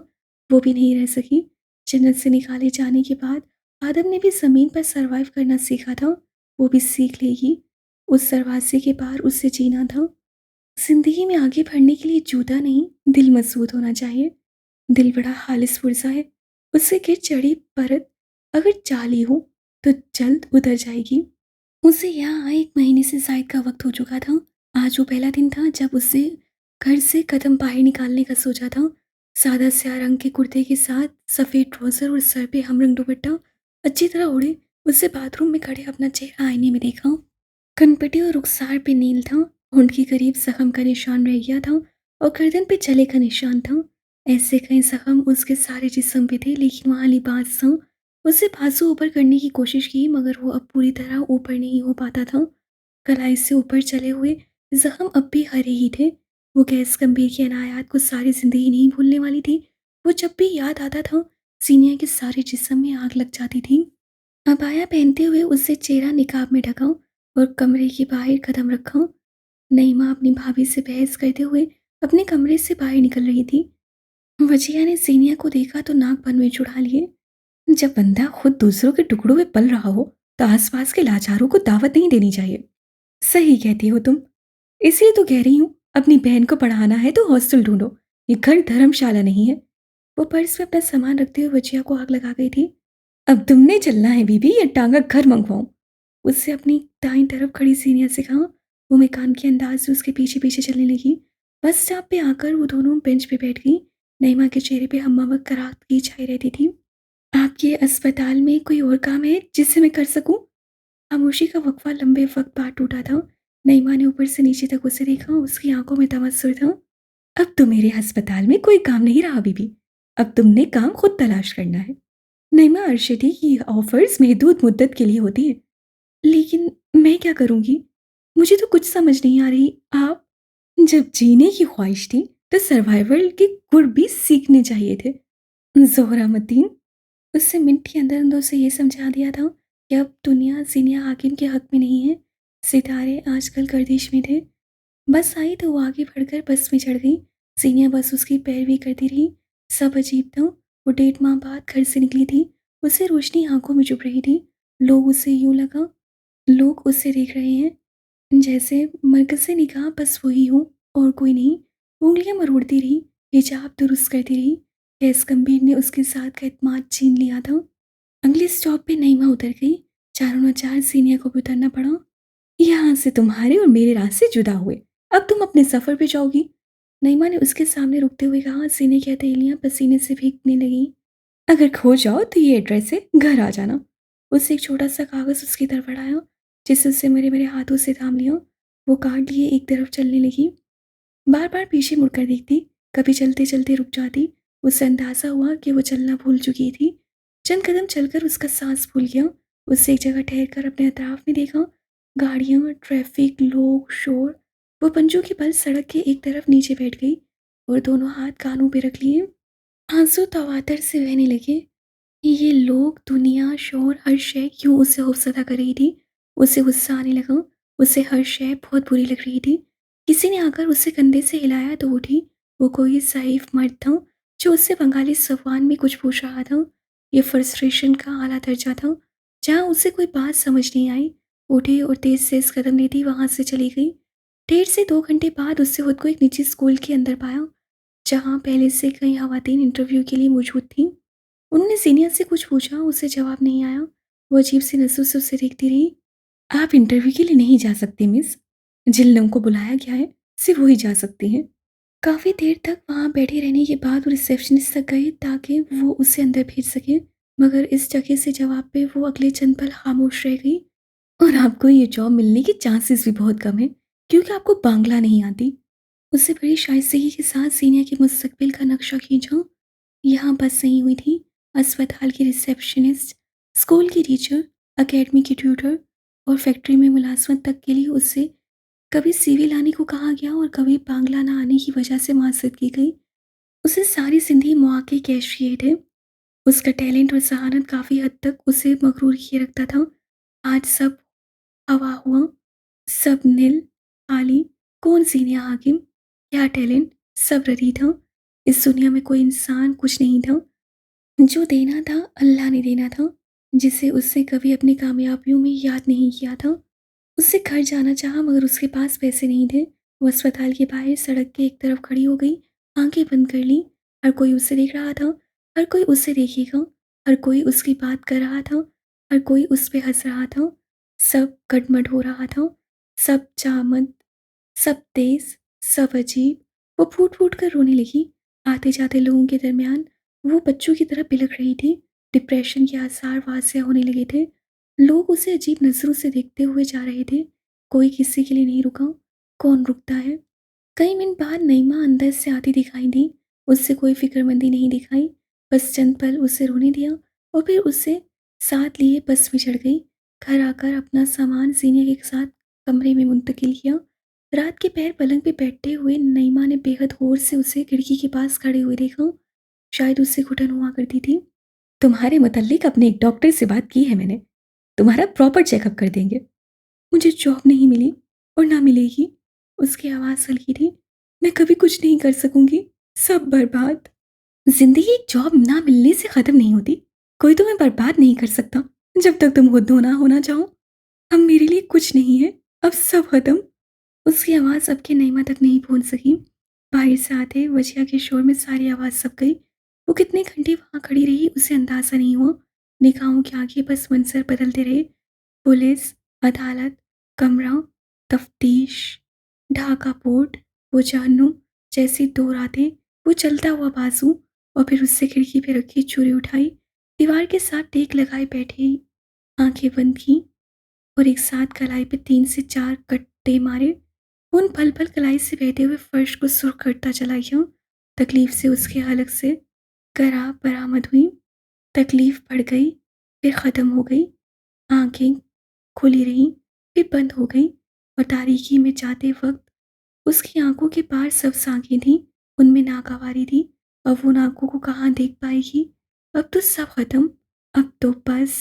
वो भी नहीं रह सकी। जन्नत से निकाले जाने के बाद आदम ने भी ज़मीन पर सर्वाइव करना सीखा था, वो भी सीख लेगी। उस दरवाजे के पार उससे जीना था। ज़िंदगी में आगे बढ़ने के लिए जूता नहीं, दिल मज़बूत होना चाहिए। दिल बड़ा खालिस पुर्ज़ा है, उससे गिर चढ़ी परत अगर जाली हो तो जल्द उतर जाएगी। उसे यहाँ आए 1 महीने से ज़ायद का वक़्त हो चुका था। आज वो पहला दिन था जब उसे घर से कदम बाहर निकालने का सोचा था। सादा स्याह रंग के कुर्ते के साथ सफ़ेद ट्राउज़र और सर पे हमरंग दुपट्टा अच्छी तरह ओढ़े, उसे बाथरूम में खड़े अपना चेहरा आईने में देखा। कनपटी और रुखसार पे नील था, होंठ के करीब ज़ख्म का निशान रह गया था और गर्दन पे जले का निशान था। ऐसे कई ज़ख्म उसके सारे जिस्म पे थे, लेकिन वहाँ लिबास था। उसे बाजू ऊपर करने की कोशिश की, मगर वो अब पूरी तरह ऊपर नहीं हो पाता था। कलाई से ऊपर चले हुए ज़ख्म अब भी हरे ही थे। वो गैस गंभीर की अनायात को सारी ज़िंदगी नहीं भूलने वाली थी। वो जब भी याद आता था, सीनिया के सारे जिस्म में आग लग जाती थी। अबाया पहनते हुए उससे चेहरा निकाब में ढका और कमरे के बाहर कदम रखा। नईमा अपनी भाभी से बहस करते हुए अपने कमरे से बाहर निकल रही थी। वजिया ने सीनिया को देखा तो नाक बन में चुड़ा लिए। जब बंदा खुद दूसरों के टुकड़ों में पल रहा हो तो आसपास के लाचारों को दावत नहीं देनी चाहिए। सही कहती हो तुम, इसलिए तो कह रही हूँ, अपनी बहन को पढ़ाना है तो हॉस्टल ढूंढो, ये घर धर्मशाला नहीं है। वो पर्स में अपना सामान रखते हुए वजिया को आग लगा गई थी। अब तुमने चलना है बीबी या टांगा घर मंगवाऊं? उससे अपनी दाईं तरफ खड़ी सीनियर से कहा। वो मेकान के अंदाज से उसके पीछे पीछे चलने लगी। बस स्टॉप पे आकर वो दोनों बेंच पे बैठ गई। नईमा के चेहरे पे हम्मा वक्त कराहत की छाई रहती थी। आपके अस्पताल में कोई और काम है जिससे मैं कर सकूं? खामोशी का वक़्फ़ा लंबे वक़्त बाद टूटा था। नईमा ने ऊपर से नीचे तक उसे देखा, उसकी आँखों में तबस्सुर था। अब तो मेरे अस्पताल में कोई काम नहीं रहा बीबी। अब तुमने काम खुद तलाश करना है। नईमा अरशदी की ऑफ़र्स महदूद मुद्दत के लिए होती हैं। लेकिन मैं क्या करूँगी? मुझे तो कुछ समझ नहीं आ रही। आप जब जीने की ख्वाहिश थी, तो सर्वाइवल के गुर भी सीखने चाहिए थे। ज़ोहरामुद्दीन उससे मिनट के अंदर-अंदर उसे ये समझा दिया था कि अब दुनिया ज़ीनिया हाकिम के हक में नहीं है। सितारे आजकल गर्दिश में थे। बस आई तो वो आगे बढ़कर बस में चढ़ गई। ज़ीनिया बस उसकी पैरवी करती रही। सब अजीब था। वो 1.5 माह बाद घर से निकली थी। उसे रोशनी आँखों में चुभ रही थी। लोग उसे यूँ लगा लोग उसे देख रहे हैं जैसे मरकज़ निगाह बस वही हो और कोई नहीं। उँगलियाँ मरोड़ती रही, हिजाब दुरुस्त करती रही। गैस गंभीर ने उसके साथ का एतमाद छीन लिया था। अगले स्टॉप पे नईमा उतर गई। चारों न चार सीनिया को भी उतरना पड़ा। यहाँ से तुम्हारे और मेरे रास्ते जुदा हुए। अब तुम अपने सफर पे जाओगी। नईमा ने उसके सामने रुकते हुए कहा। सीने की हथेलियां पसीने से भीगने लगी। अगर खो जाओ तो ये एड्रेस है, घर आ जाना। उससे एक छोटा सा कागज उसकी तरफ बढ़ाया, जिसे उससे मेरे मेरे हाथों से थाम लिया। वो काट लिए एक तरफ चलने लगी। बार बार पीछे मुड़कर देखती, कभी चलते चलते रुक जाती। उससे अंदाजा हुआ कि वो चलना भूल चुकी थी। चंद कदम चलकर उसका सांस फूल गया। उससे एक जगह ठहर कर अपने अतराफ में देखा। गाड़ियां, ट्रैफिक, लोग, शोर। वो पंजों के बल सड़क के एक तरफ नीचे बैठ गई और दोनों हाथ कानों पे रख लिए। आंसू तवातर से बहने लगे। ये लोग, दुनिया, शोर, हर शय क्यों उसे खौफजदा कर रही थी। उसे गुस्सा आने लगा। उसे हर शय बहुत बुरी लग रही थी। किसी ने आकर उसे कंधे से हिलाया तो उठी। वो कोई ज़ईफ मर्द था जो उससे बंगाली ज़बान में कुछ पूछ रहा था। ये फ्रस्ट्रेशन का आला दर्जा था। जहाँ उसे कोई बात समझ नहीं आई, उठी और तेज तेज कदम लेती वहां से चली गई। 1.5 से 2 घंटे बाद उससे खुद को एक निजी स्कूल के अंदर पाया, जहाँ पहले से कई खवातीन इंटरव्यू के लिए मौजूद थीं। उन्होंने सीनियर से कुछ पूछा, उसे जवाब नहीं आया। वो अजीब सी नज़रों से उसे देखती रही। आप इंटरव्यू के लिए नहीं जा सकती मिस। जिन लोगों को बुलाया गया है सिर्फ वही जा सकती हैं। काफ़ी देर तक वहाँ बैठे रहने के बाद वो रिसेप्शनिस्ट तक गए ताकि वो उसे अंदर भेज सके, मगर इस जगह से जवाब पे वो अगले चंद पल खामोश रह गई। और आपको ये जॉब मिलने के चांसेस भी बहुत कम है, क्योंकि आपको बांग्ला नहीं आती। उससे बड़ी शाइस्तगी के साथ सीनियर के मुस्तकबिल का नक्शा खींचा। यहाँ बस नहीं हुई थी। अस्पताल की रिसेप्शनिस्ट, स्कूल की टीचर, एकेडमी की ट्यूटर और फैक्ट्री में मुलाजमत तक के लिए उससे कभी सीवी लाने को कहा गया और कभी बांग्ला ना आने की वजह से माजरत की गई। उसे सारी जिंदगी मौके कैश किए थे। उसका टैलेंट और जहानत काफ़ी हद तक उसे मगरूर किए रखता था। आज सब हवा हुआ, सब नील, खाली। कौन सीनिया हाकिम, क्या टैलेंट, सब रदी था। इस दुनिया में कोई इंसान कुछ नहीं था। जो देना था अल्लाह ने देना था, जिसे उसने कभी अपनी कामयाबियों में याद नहीं किया था। उससे घर जाना चाहा मगर उसके पास पैसे नहीं थे। वो अस्पताल के बाहर सड़क के एक तरफ खड़ी हो गई, आंखें बंद कर ली। हर कोई उसे देख रहा था, हर कोई उसे देखेगा, हर कोई उसकी बात कर रहा था, हर कोई उस पे हंस रहा था। सब गटमट हो रहा था, सब जामद, सब तेज, सब अजीब। वो फूट फूट कर रोने लगी। आते जाते लोगों के दरमियान वो बच्चों की तरह बिलख रही थी। डिप्रेशन के आसार वाज़ेह होने लगे थे। लोग उसे अजीब नज़रों से देखते हुए जा रहे थे। कोई किसी के लिए नहीं रुका। कौन रुकता है। कई मिनट बाद नईमा अंदर से आती दिखाई दी। उससे कोई फिक्रमंदी नहीं दिखाई, बस चंद पल उसे रोने दिया और फिर उसे साथ लिए बस में चढ़ गई। घर आकर अपना सामान सीने के साथ कमरे में मुंतकिल किया। रात के पैर पलंग पे बैठे हुए नईमा ने बेहद गौर से उसे खिड़की के पास खड़े हुए देखा। शायद उससे घुटन हुआ करती थी। तुम्हारे मुतल्लिक अपने एक डॉक्टर से बात की है मैंने। तुम्हारा प्रॉपर चेकअप कर देंगे। मुझे जॉब नहीं मिली और ना मिलेगी। उसकी आवाज़ हल्की थी। मैं कभी कुछ नहीं कर सकूंगी। सब बर्बाद। जिंदगी एक जॉब ना मिलने से ख़त्म नहीं होती। कोई तुम्हें बर्बाद नहीं कर सकता जब तक तुम खुद होना होना चाहो। अब मेरे लिए कुछ नहीं है। अब सब खत्म। उसकी आवाज़ अब के नईमा तक नहीं पहुंच सकी। बाहर से आते वजिया के शोर में सारी आवाज़ सब गई। वो कितने घंटे वहां खड़ी रही उसे अंदाज़ा नहीं हुआ। निगाहों के आगे बस मंजर बदलते रहे। पुलिस, अदालत, कमरा, तफ्तीश, ढाका पोर्ट, वो जहन्नुम जैसी दो रातें। वो चलता हुआ बाजू और फिर उससे खिड़की पे रखी छुरी उठाई, दीवार के साथ टेक लगाए बैठे, आंखें बंद की और एक साथ कलाई पे 3 से 4 कट्टे मारे। उन पल पल कलाई से बहते हुए फर्श को सुर्ख करता चला गया। तकलीफ से उसके हलक से कराह बरामद हुई। तकलीफ बढ़ गई, फिर ख़त्म हो गई। आंखें खुली रहीं, फिर बंद हो गई और तारीकी में जाते वक्त उसकी आंखों के पार सब्ज आंखें थीं। उनमें नागवारी थी। अब वो नाकों को कहाँ देख पाएगी। अब तो सब खत्म। अब तो बस